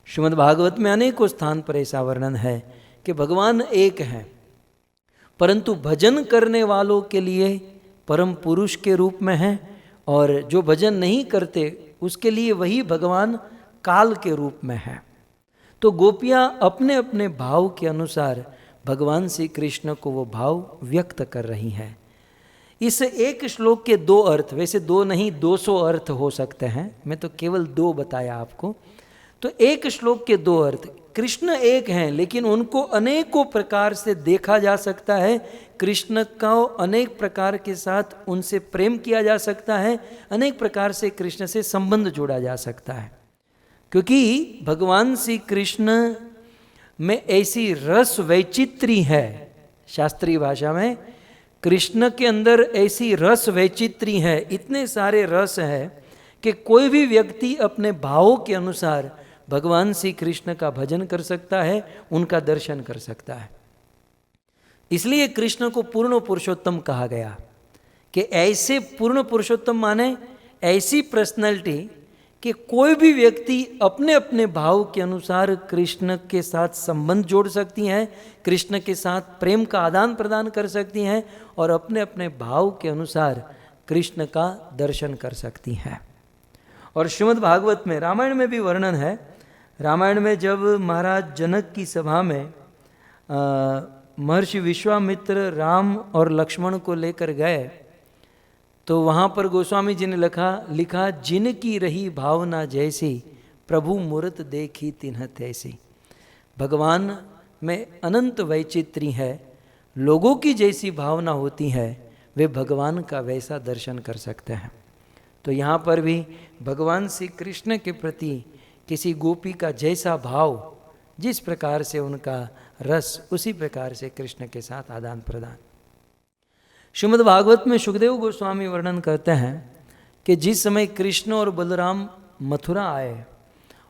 श्रीमद् भागवत में अनेकों स्थान पर ऐसा वर्णन है कि भगवान एक हैं, परंतु भजन करने वालों के लिए परम पुरुष के रूप में हैं, और जो भजन नहीं करते उसके लिए वही भगवान काल के रूप में है। तो गोपियाँ अपने अपने भाव के अनुसार भगवान श्री कृष्ण को वो भाव व्यक्त कर रही हैं। इस एक श्लोक के दो अर्थ, वैसे दो नहीं 200 अर्थ हो सकते हैं, मैं तो केवल दो बताया आपको। तो एक श्लोक के दो अर्थ, कृष्ण एक हैं लेकिन उनको अनेकों प्रकार से देखा जा सकता है, कृष्ण का अनेक प्रकार के साथ उनसे प्रेम किया जा सकता है, अनेक प्रकार से कृष्ण से संबंध जोड़ा जा सकता है। क्योंकि भगवान श्री कृष्ण में ऐसी रस वैचित्री है, शास्त्रीय भाषा में कृष्ण के अंदर ऐसी रस वैचित्री है, इतने सारे रस है कि कोई भी व्यक्ति अपने भावों के अनुसार भगवान श्री कृष्ण का भजन कर सकता है, उनका दर्शन कर सकता है। इसलिए कृष्ण को पूर्ण पुरुषोत्तम कहा गया कि ऐसे पूर्ण पुरुषोत्तम माने ऐसी पर्सनैलिटी कि कोई भी व्यक्ति अपने अपने भाव के अनुसार कृष्ण के साथ संबंध जोड़ सकती हैं, कृष्ण के साथ प्रेम का आदान प्रदान कर सकती हैं, और अपने अपने भाव के अनुसार कृष्ण का दर्शन कर सकती हैं। और श्रीमद् भागवत में, रामायण में भी वर्णन है। रामायण में जब महाराज जनक की सभा में महर्षि विश्वामित्र राम और लक्ष्मण को लेकर गए, तो वहाँ पर गोस्वामी जी ने लिखा जिनकी रही भावना जैसी प्रभु मूरत देखी तिन्ह तैसी। भगवान में अनंत वैचित्री है, लोगों की जैसी भावना होती है वे भगवान का वैसा दर्शन कर सकते हैं। तो यहाँ पर भी भगवान श्री कृष्ण के प्रति किसी गोपी का जैसा भाव, जिस प्रकार से उनका रस, उसी प्रकार से कृष्ण के साथ आदान प्रदान। श्रीमद् भागवत में सुखदेव गोस्वामी वर्णन करते हैं कि जिस समय कृष्ण और बलराम मथुरा आए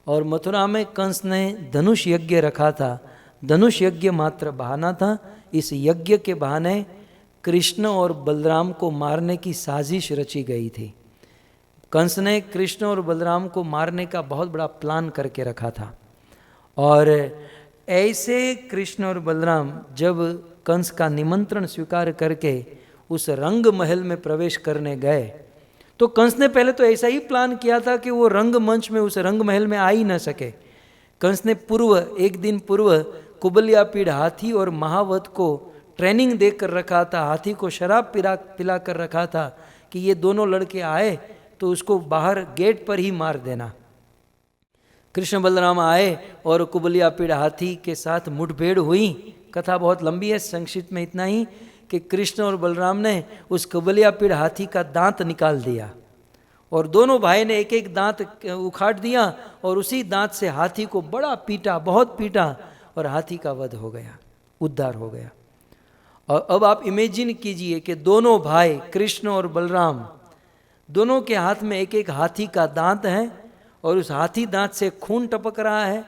और मथुरा में कंस ने धनुष यज्ञ रखा था, धनुष यज्ञ मात्र बहाना था, इस यज्ञ के बहाने कृष्ण और बलराम को मारने की साजिश रची गई थी। कंस ने कृष्ण और बलराम को मारने का बहुत बड़ा प्लान करके रखा था। और ऐसे कृष्ण और बलराम जब कंस का निमंत्रण स्वीकार करके उस रंग महल में प्रवेश करने गए, तो कंस ने पहले तो ऐसा ही प्लान किया था कि वो रंग मंच में, उस रंग महल में आ ही न सके। कंस ने एक दिन पूर्व कुबलियापीड़ हाथी और महावत को ट्रेनिंग देकर रखा था, हाथी को शराब पिला कर रखा था कि ये दोनों लड़के आए तो उसको बाहर गेट पर ही मार देना। कृष्ण बलराम आए और कुबलियापीड़ हाथी के साथ मुठभेड़ हुई। कथा बहुत लंबी है, संक्षिप्त में इतना ही कि कृष्ण और बलराम ने उस कुबलियापीड़ हाथी का दांत निकाल दिया और दोनों भाई ने एक एक दांत उखाड़ दिया और उसी दांत से हाथी को बड़ा पीटा, बहुत पीटा और हाथी का वध हो गया, उद्धार हो गया। और अब आप इमेजिन कीजिए कि दोनों भाई कृष्ण और बलराम, दोनों के हाथ में एक एक हाथी का दांत है और उस हाथी दांत से खून टपक रहा है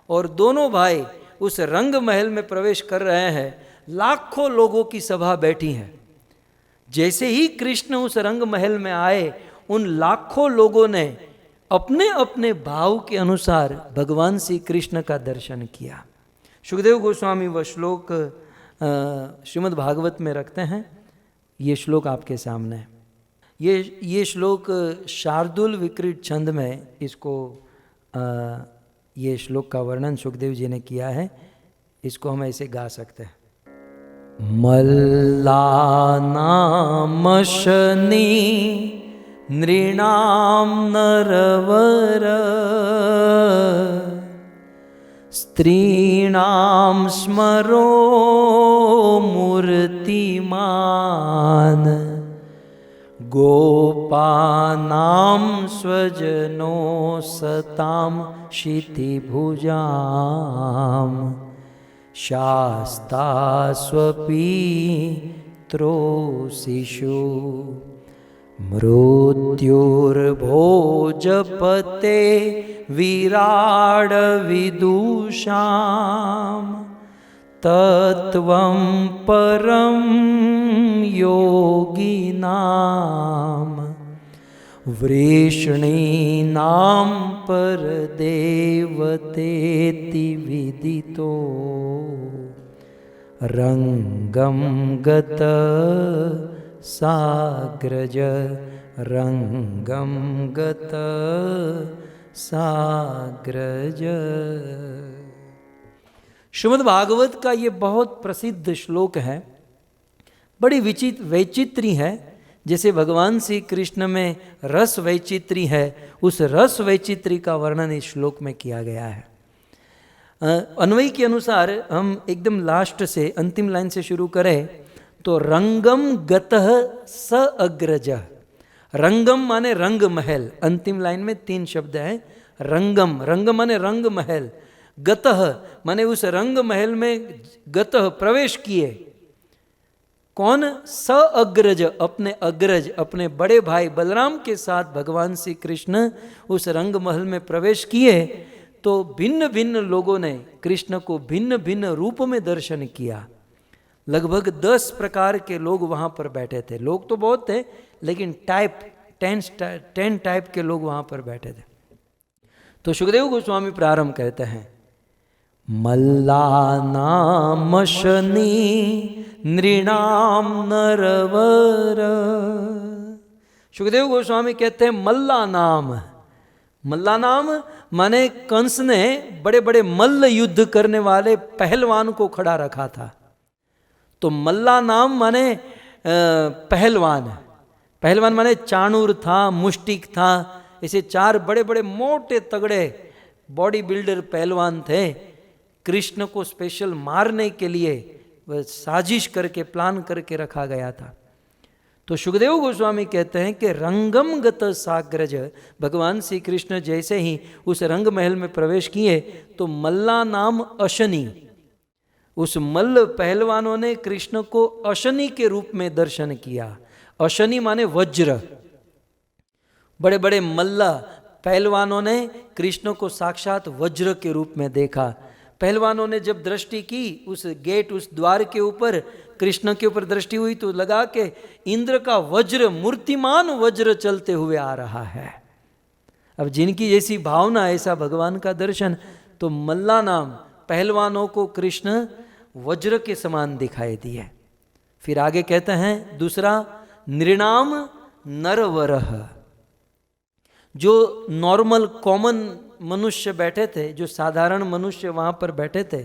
और दोनों भाई उस रंग महल में प्रवेश कर रहे हैं। लाखों लोगों की सभा बैठी है। जैसे ही कृष्ण उस रंग महल में आए, उन लाखों लोगों ने अपने अपने भाव के अनुसार भगवान श्री कृष्ण का दर्शन किया। सुखदेव गोस्वामी वह श्लोक श्रीमद् भागवत में रखते हैं। ये श्लोक आपके सामने है। ये श्लोक शार्दुल विकृत छंद में इसको ये श्लोक का वर्णन सुखदेव जी ने किया है। इसको हम ऐसे गा सकते हैं। मल्लानामशनी नृणाम नरवर स्त्रीणाम स्मरो मूर्तिमान गोपानां स्वजनो सताम क्षितिभुजाम शास्ता स्वपित्रोशिषु मृत्युर्भोजपते विराड विदुषाम तत्वं परम योगिनाम वृष्णीनां परदेवतेति विदितो रंगम गत साग्रज रंगम गत साग्रज। श्रीमद् भागवत का ये बहुत प्रसिद्ध श्लोक है, बड़ी वैचित्री है। जैसे भगवान श्री कृष्ण में रस वैचित्री है, उस रस वैचित्री का वर्णन इस श्लोक में किया गया है। अन्वयी के अनुसार हम एकदम लास्ट से, अंतिम लाइन से शुरू करें तो रंगम गतः स अग्रज। रंगम माने रंग महल, अंतिम लाइन में 3 शब्द हैं। रंगम, रंग माने रंग महल, गतः माने उस रंग महल में गतः प्रवेश किए। कौन? स अग्रज, अपने अग्रज, अपने बड़े भाई बलराम के साथ भगवान श्री कृष्ण उस रंग महल में प्रवेश किए तो भिन्न भिन्न लोगों ने कृष्ण को भिन्न भिन्न रूप में दर्शन किया। लगभग 10 प्रकार के लोग वहाँ पर बैठे थे। लोग तो बहुत थे लेकिन 10 टाइप के लोग वहाँ पर बैठे थे। तो सुखदेव गोस्वामी प्रारंभ कहते हैं, मल्लानामशनी नृणाम नरवर। सुखदेव गोस्वामी कहते हैं मल्ला नाम। मल्ला नाम माने कंस ने बड़े बड़े मल्ल युद्ध करने वाले पहलवान को खड़ा रखा था। तो मल्ला नाम माने पहलवान। पहलवान माने चाणूर था, मुष्टिक था, ऐसे 4 बड़े बड़े मोटे तगड़े बॉडी बिल्डर पहलवान थे। कृष्ण को स्पेशल मारने के लिए वह साजिश करके प्लान करके रखा गया था। तो सुखदेव गोस्वामी कहते हैं कि रंगम गत साग्रज, भगवान श्री कृष्ण जैसे ही उस रंग महल में प्रवेश किए तो मल्ला नाम अशनी, उस मल्ल पहलवानों ने कृष्ण को अशनी के रूप में दर्शन किया। अशनी माने वज्र। बड़े बड़े मल्ला पहलवानों ने कृष्ण को साक्षात वज्र के रूप में देखा। पहलवानों ने जब दृष्टि की उस गेट, उस द्वार के ऊपर, कृष्ण के ऊपर दृष्टि हुई तो लगा कि इंद्र का वज्र, मूर्तिमान वज्र चलते हुए आ रहा है। अब जिनकी जैसी भावना, ऐसा भगवान का दर्शन। तो मल्ला नाम पहलवानों को कृष्ण वज्र के समान दिखाई दिए। फिर आगे कहते हैं दूसरा, नृणाम नरवरह, जो नॉर्मल कॉमन मनुष्य बैठे थे, जो साधारण मनुष्य वहाँ पर बैठे थे,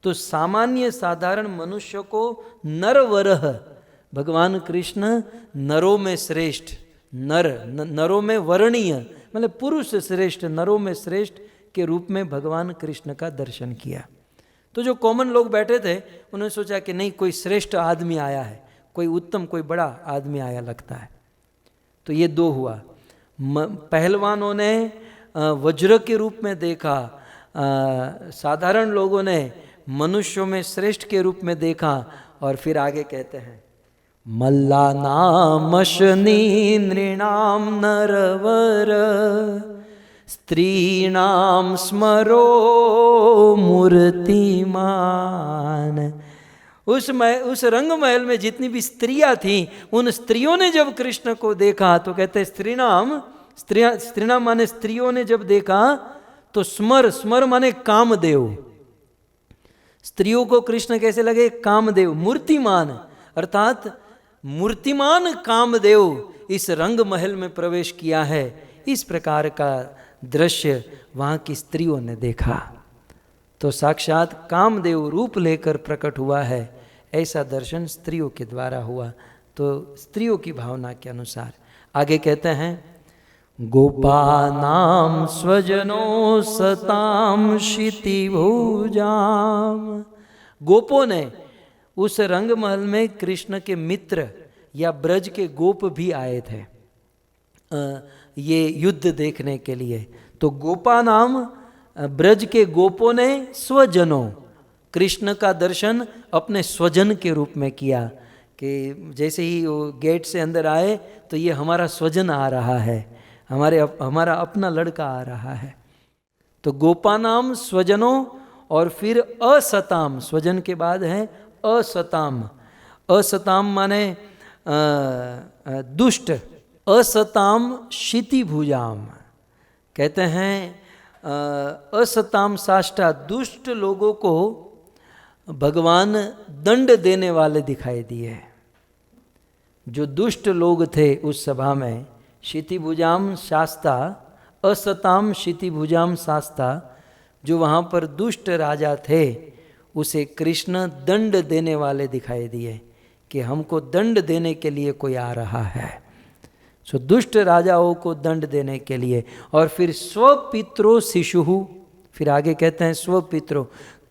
तो सामान्य साधारण मनुष्य को नरवरह, भगवान कृष्ण नरों में श्रेष्ठ, नरों में वर्णीय, मतलब पुरुष श्रेष्ठ, नरों में श्रेष्ठ के रूप में भगवान कृष्ण का दर्शन किया। तो जो कॉमन लोग बैठे थे उन्होंने सोचा कि नहीं, कोई श्रेष्ठ आदमी आया है, कोई उत्तम, कोई बड़ा आदमी आया लगता है। तो ये 2 हुआ। पहलवानों ने वज्र के रूप में देखा, साधारण लोगों ने मनुष्यों में श्रेष्ठ के रूप में देखा। और फिर आगे कहते हैं, मल्ला नाम शनि नृणाम नरवर स्त्रीणाम स्मरो मूर्तिमान। उस रंग महल में जितनी भी स्त्रियां थीं, उन स्त्रियों ने जब कृष्ण को देखा तो कहते हैं स्त्रीणाम माने स्त्रियों ने जब देखा तो स्मर माने कामदेव। स्त्रियों को कृष्ण कैसे लगे? कामदेव, मूर्तिमान, अर्थात मूर्तिमान कामदेव इस रंग महल में प्रवेश किया है। इस प्रकार का दृश्य वहाँ की स्त्रियों ने देखा। तो साक्षात कामदेव रूप लेकर प्रकट हुआ है, ऐसा दर्शन स्त्रियों के द्वारा हुआ। तो स्त्रियों की भावना के अनुसार आगे कहते हैं, गोपानाम स्वजनो सताम क्षितिभुजाम। गोपों ने उस रंग महल में कृष्ण के मित्र या ब्रज के गोप भी आए थे ये युद्ध देखने के लिए। तो गोपानाम, ब्रज के गोपों ने स्वजनों, कृष्ण का दर्शन अपने स्वजन के रूप में किया कि जैसे ही वो गेट से अंदर आए तो ये हमारा स्वजन आ रहा है, हमारा अपना लड़का आ रहा है। तो गोपानाम स्वजनों, और फिर असताम, स्वजन के बाद है असताम। असताम माने दुष्ट, असताम क्षितिभुजाम। कहते हैं असताम साष्टा, दुष्ट लोगों को भगवान दंड देने वाले दिखाई दिए। जो दुष्ट लोग थे उस सभा में, क्षितिभुजाम शास्ता, असताम क्षितिभुजाम शास्ता, जो वहाँ पर दुष्ट राजा थे उसे कृष्ण दंड देने वाले दिखाई दिए कि हमको दंड देने के लिए कोई आ रहा है। सो दुष्ट राजाओं को दंड देने के लिए। और फिर स्वपित्रो शिशु, फिर आगे कहते हैं स्वपित्रो।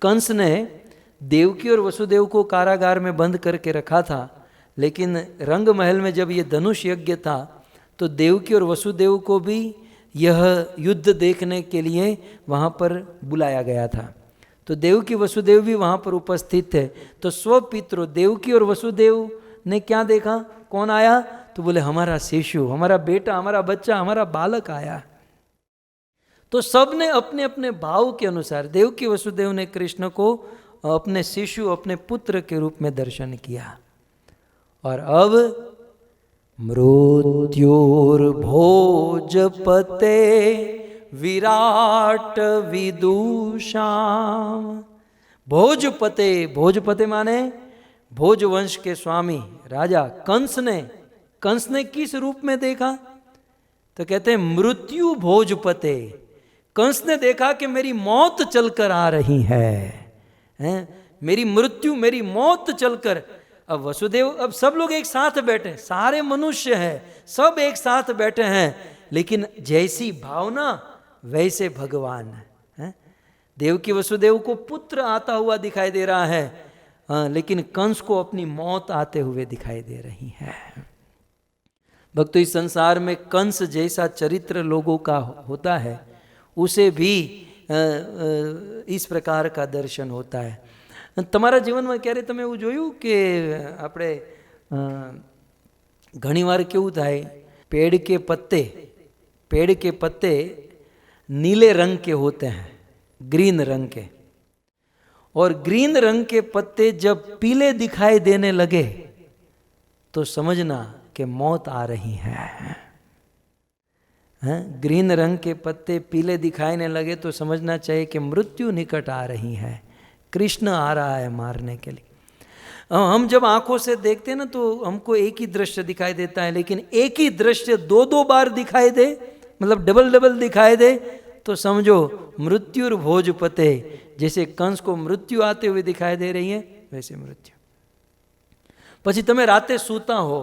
कंस ने देवकी और वसुदेव को कारागार में बंद करके रखा था, लेकिन रंग महल में जब ये धनुष यज्ञ था तो देवकी और वसुदेव को भी यह युद्ध देखने के लिए वहाँ पर बुलाया गया था। तो देवकी वसुदेव भी वहाँ पर उपस्थित थे। तो स्वपित्रो, देवकी और वसुदेव ने क्या देखा? कौन आया? तो बोले हमारा शिशु, हमारा बेटा, हमारा बच्चा, हमारा बालक आया। तो सब ने अपने अपने भाव के अनुसार, देवकी वसुदेव ने कृष्ण को अपने शिशु, अपने पुत्र के रूप में दर्शन किया। और अब मृत्योर्भोजपते विराट विदुषाम। भोजपते, भोजपते माने भोजवंश के स्वामी राजा कंस ने किस रूप में देखा? तो कहते हैं मृत्यु भोजपते। कंस ने देखा कि मेरी मौत चलकर आ रही है, मेरी मृत्यु, मेरी मौत चलकर अब वसुदेव, अब सब लोग एक साथ बैठे, सारे मनुष्य हैं, सब एक साथ बैठे हैं, लेकिन जैसी भावना वैसे भगवान है। देवकी वसुदेव को पुत्र आता हुआ दिखाई दे रहा है, लेकिन कंस को अपनी मौत आते हुए दिखाई दे रही है। भक्तों, इस संसार में कंस जैसा चरित्र लोगों का होता है, उसे भी इस प्रकार का दर्शन होता है। તમારા જીવનમાં ક્યારે તમે એવું જોયું કે આપણે ઘણીવાર કેવું થાય, पेड़ के पत्ते नीले रंग के होते हैं, ग्रीन रंग के, और ग्रीन रंग के पत्ते जब पीले दिखाई देने लगे तो समझना कि मौत आ रही है। ग्रीन रंग के पत्ते पीले दिखाने लगे तो समझना चाहिए कि मृत्यु निकट आ रही है, कृष्ण आ रहा है मारने के लिए। हम जब आंखों से देखते हैं ना तो हमको एक ही दृश्य दिखाई देता है, लेकिन एक ही दृश्य दो बार दिखाई दे, मतलब डबल दिखाई दे, तो समझो मृत्युर भोजपते, जैसे कंस को मृत्यु आते हुए दिखाई दे रही है वैसे मृत्यु। પછી તમે રાતે સૂતા હો,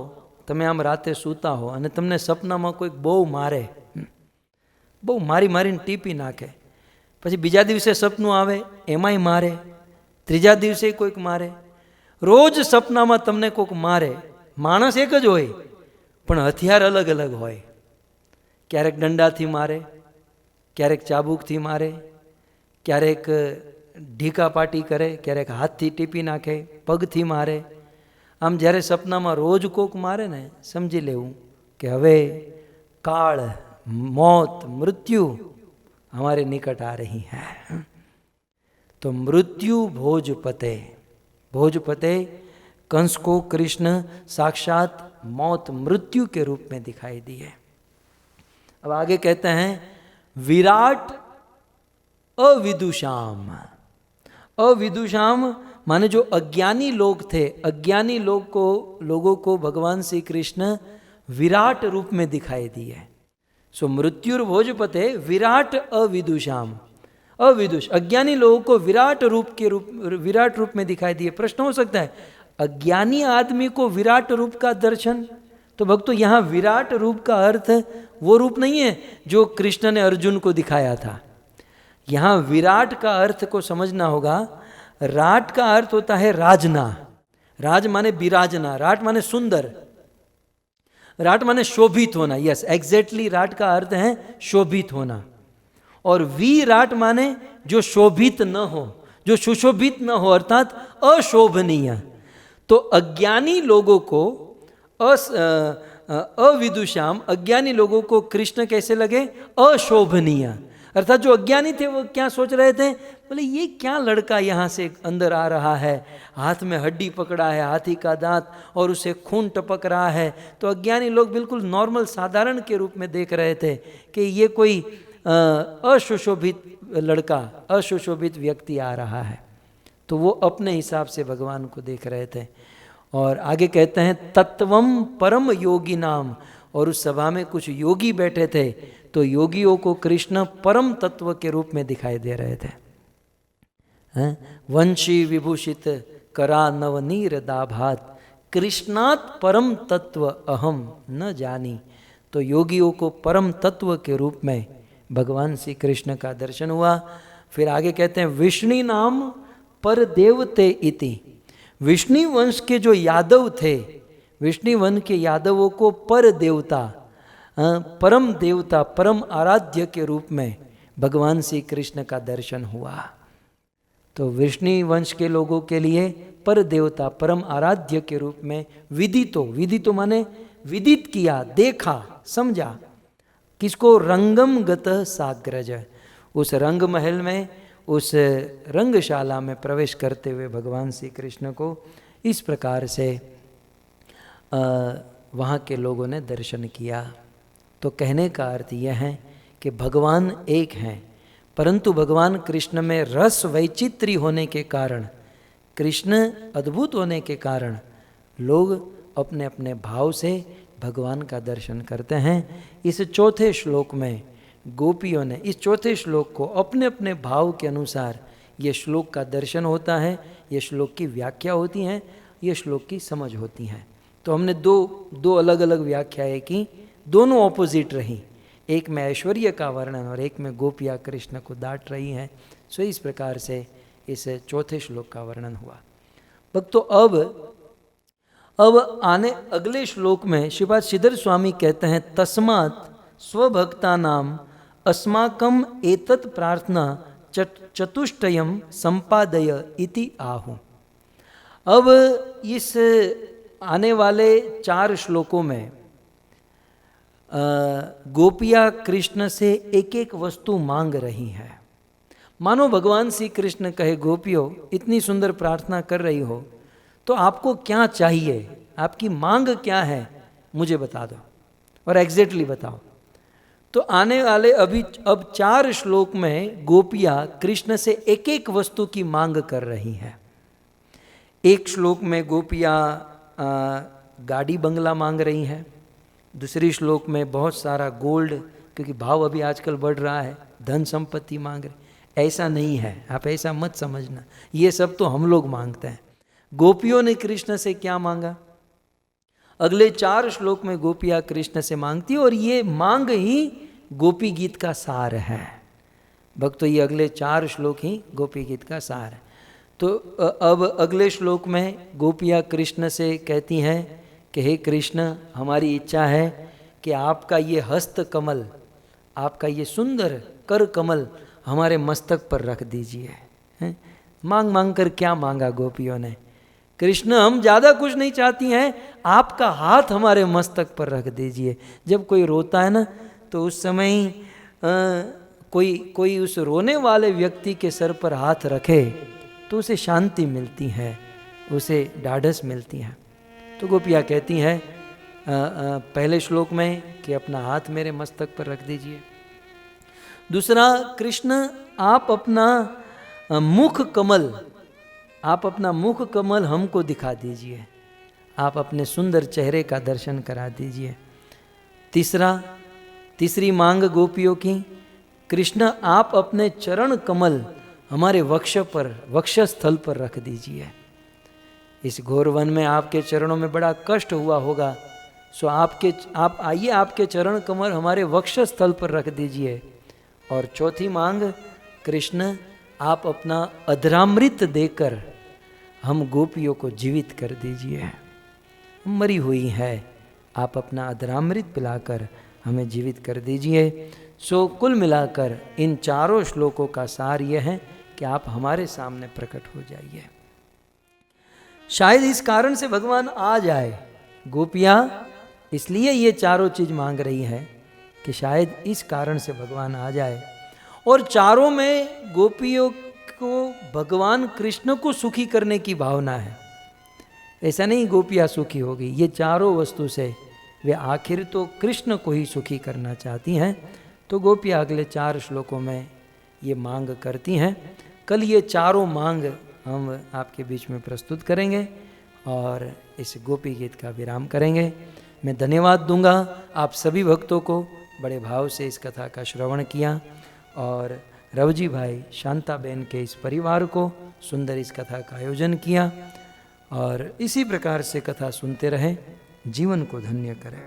તમે આમ રાતે સૂતા હો અને તમને સપનામાં કોઈક બહુ મારે, બહુ મારીને ટીપી નાખે, પછી બીજા દિવસે સપનું આવે એમાંય મારે, ત્રીજા દિવસે કોઈક મારે, રોજ સપનામાં તમને કોઈક મારે। માણસ એક જ હોય પણ હથિયાર અલગ અલગ હોય, ક્યારેક દંડાથી મારે, ક્યારેક ચાબુકથી મારે, ક્યારેક ઢીકા પાટી કરે, ક્યારેક હાથથી ટીપી નાખે, પગથી મારે। આમ જ્યારે સપનામાં રોજ કોક મારે ને સમજી લેવું કે હવે કાળ, मौत, मृत्यु हमारे निकट आ रही है। तो मृत्यु भोजपते, भोजपते कंस को कृष्ण साक्षात मौत, मृत्यु के रूप में दिखाई दिए। अब आगे कहते हैं विराट अविदुषाम। अविदुषाम माने जो अज्ञानी लोग थे, अज्ञानी लोगों को भगवान श्री कृष्ण विराट रूप में दिखाई दिए। सो मृत्युर भोजपते विराट अविदुषाम, अविदुष अज्ञानी लोगों को विराट रूप में दिखाई दिए। प्रश्न हो सकता है, अज्ञानी आदमी को विराट रूप का दर्शन? तो भक्तों, यहाँ विराट रूप का अर्थ वो रूप नहीं है जो कृष्ण ने अर्जुन को दिखाया था। यहाँ विराट का अर्थ को समझना होगा। राट का अर्थ होता है राजना, राज माने विराजना, राट माने सुंदर, राट माने शोभित होना। यस, एग्जैक्टली राट का अर्थ है शोभित होना। और विराट माने जो शोभित न हो, जो सुशोभित न हो, अर्थात अशोभनीय। तो अज्ञानी लोगों को अविदुषाम, अज्ञानी लोगों को कृष्ण कैसे लगे? अशोभनीय। अर्थात जो अज्ञानी थे वो क्या सोच रहे थे? बोले ये क्या लड़का यहाँ से अंदर आ रहा है, हाथ में हड्डी पकड़ा है, हाथी का दांत, और उसे खून टपक रहा है। तो अज्ञानी लोग बिल्कुल नॉर्मल, साधारण के रूप में देख रहे थे कि ये कोई अशुशोभित लड़का, अशुशोभित व्यक्ति आ रहा है। तो वो अपने हिसाब से भगवान को देख रहे थे। और आगे कहते हैं तत्वम परम योगी नाम, और उस सभा में कुछ योगी बैठे थे, तो योगियों को कृष्ण परम तत्व के रूप में दिखाई दे रहे थे। वंशी विभूषित करा नवनीर दाभात, कृष्णात परम तत्व अहम न जानी। तो योगियों को परम तत्व के रूप में भगवान श्री कृष्ण का दर्शन हुआ। फिर आगे कहते हैं विष्णु नाम पर देवते इति। विष्णु वंश के जो यादव थे, विष्णु वंश के यादवों को पर देवता, परम देवता, परम आराध्य के रूप में भगवान श्री कृष्ण का दर्शन हुआ। तो विष्णु वंश के लोगों के लिए पर देवता, परम आराध्य के रूप में विदितो माने विदित किया, देखा, समझा। किसको? रंगम गत साग्रज। उस रंग महल में, उस रंगशाला में प्रवेश करते हुए भगवान श्री कृष्ण को इस प्रकार से वहाँ के लोगों ने दर्शन किया। तो कहने का अर्थ यह है कि भगवान एक हैं, परंतु भगवान कृष्ण में रस वैचित्र्य होने के कारण, कृष्ण अद्भुत होने के कारण लोग अपने अपने भाव से भगवान का दर्शन करते हैं। इस चौथे श्लोक में गोपियों ने इस चौथे श्लोक को अपने अपने भाव के अनुसार ये श्लोक का दर्शन होता है, ये श्लोक की व्याख्या होती है। ये श्लोक की समझ होती हैं। तो हमने दो अलग अलग व्याख्याएं की, दोनों ऑपोजिट रही, एक में ऐश्वर्य का वर्णन और एक में गोपियाँ कृष्ण को डांट रही हैं। सो इस प्रकार से इस चौथे श्लोक का वर्णन हुआ। भक्तों, अब आने अगले श्लोक में श्रीपाद श्रीधर स्वामी कहते हैं, तस्मात् स्वभक्ता नाम अस्माकम एतत् प्रार्थना चतुष्टयम संपादय इति आहु। अब इस आने वाले 4 श्लोकों में गोपियाँ कृष्ण से एक एक वस्तु मांग रही हैं। मानो भगवान श्री कृष्ण कहे, गोपियों इतनी सुंदर प्रार्थना कर रही हो तो आपको क्या चाहिए, आपकी मांग क्या है, मुझे बता दो और एग्जैक्टली बताओ। तो आने वाले अब 4 श्लोक में गोपियाँ कृष्ण से एक एक वस्तु की मांग कर रही हैं। एक श्लोक में गोपियाँ गाड़ी बंगला मांग रही हैं, दूसरी श्लोक में बहुत सारा गोल्ड, क्योंकि भाव अभी आजकल बढ़ रहा है, धन संपत्ति मांग रही। ऐसा नहीं है, आप ऐसा मत समझना, ये सब तो हम लोग मांगते हैं। गोपियों ने कृष्ण से क्या मांगा, अगले 4 श्लोक में गोपियाँ कृष्ण से मांगती, और ये मांग ही गोपी गीत का सार है। भक्तों, ये अगले 4 श्लोक ही गोपी गीत का सार है। तो अब अगले श्लोक में गोपियाँ कृष्ण से कहती हैं कि हे कृष्ण, हमारी इच्छा है कि आपका ये हस्त कमल, आपका ये सुंदर कर कमल हमारे मस्तक पर रख दीजिए। मांग मांग कर क्या मांगा गोपियों ने, कृष्ण हम ज़्यादा कुछ नहीं चाहती हैं, आपका हाथ हमारे मस्तक पर रख दीजिए। जब कोई रोता है ना, तो उस समय ही कोई उस रोने वाले व्यक्ति के सर पर हाथ रखे तो उसे शांति मिलती है, उसे ढाढ़स मिलती है। तो गोपियाँ कहती हैं पहले श्लोक में कि अपना हाथ मेरे मस्तक पर रख दीजिए। दूसरा, कृष्ण आप अपना मुख कमल हमको दिखा दीजिए, आप अपने सुंदर चेहरे का दर्शन करा दीजिए। तीसरी मांग गोपियों की, कृष्ण आप अपने चरण कमल हमारे वक्षस्थल पर रख दीजिए। इस घोर वन में आपके चरणों में बड़ा कष्ट हुआ होगा, सो आप आइए, आपके चरण कमल हमारे वक्षस्थल पर रख दीजिए। और चौथी मांग, कृष्ण आप अपना अधरामृत देकर हम गोपियों को जीवित कर दीजिए, मरी हुई है, आप अपना अधरामृत पिलाकर हमें जीवित कर दीजिए। सो कुल मिलाकर इन 4 श्लोकों का सार यह है कि आप हमारे सामने प्रकट हो जाइए। शायद इस कारण से भगवान आ जाए, गोपियाँ इसलिए ये 4 चीज मांग रही है कि शायद इस कारण से भगवान आ जाए। और 4 में गोपियों को भगवान कृष्ण को सुखी करने की भावना है, ऐसा नहीं गोपियाँ सुखी होगी, ये 4 वस्तु से वे आखिर तो कृष्ण को ही सुखी करना चाहती हैं। तो गोपियाँ अगले 4 श्लोकों में ये मांग करती हैं। कल ये 4 मांग हम आपके बीच में प्रस्तुत करेंगे और इस गोपी गीत का विराम करेंगे। मैं धन्यवाद दूंगा आप सभी भक्तों को, बड़े भाव से इस कथा का श्रवण किया, और रवजी भाई शांताबेन के इस परिवार को सुंदर इस कथा का आयोजन किया, और इसी प्रकार से कथा सुनते रहें, जीवन को धन्य करें।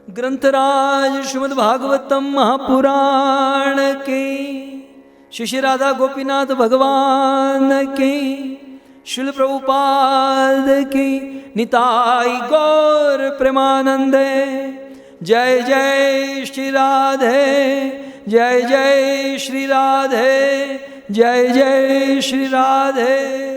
ग्रंथराज श्रीमद् भागवतम महापुराण के श्री राधा गोपीनाथ भगवान की, शिल प्रभुपाद की, निताई गौर प्रेमानंदे। जय जय श्री राधे, जय जय श्री राधे, जय जय श्री राधे।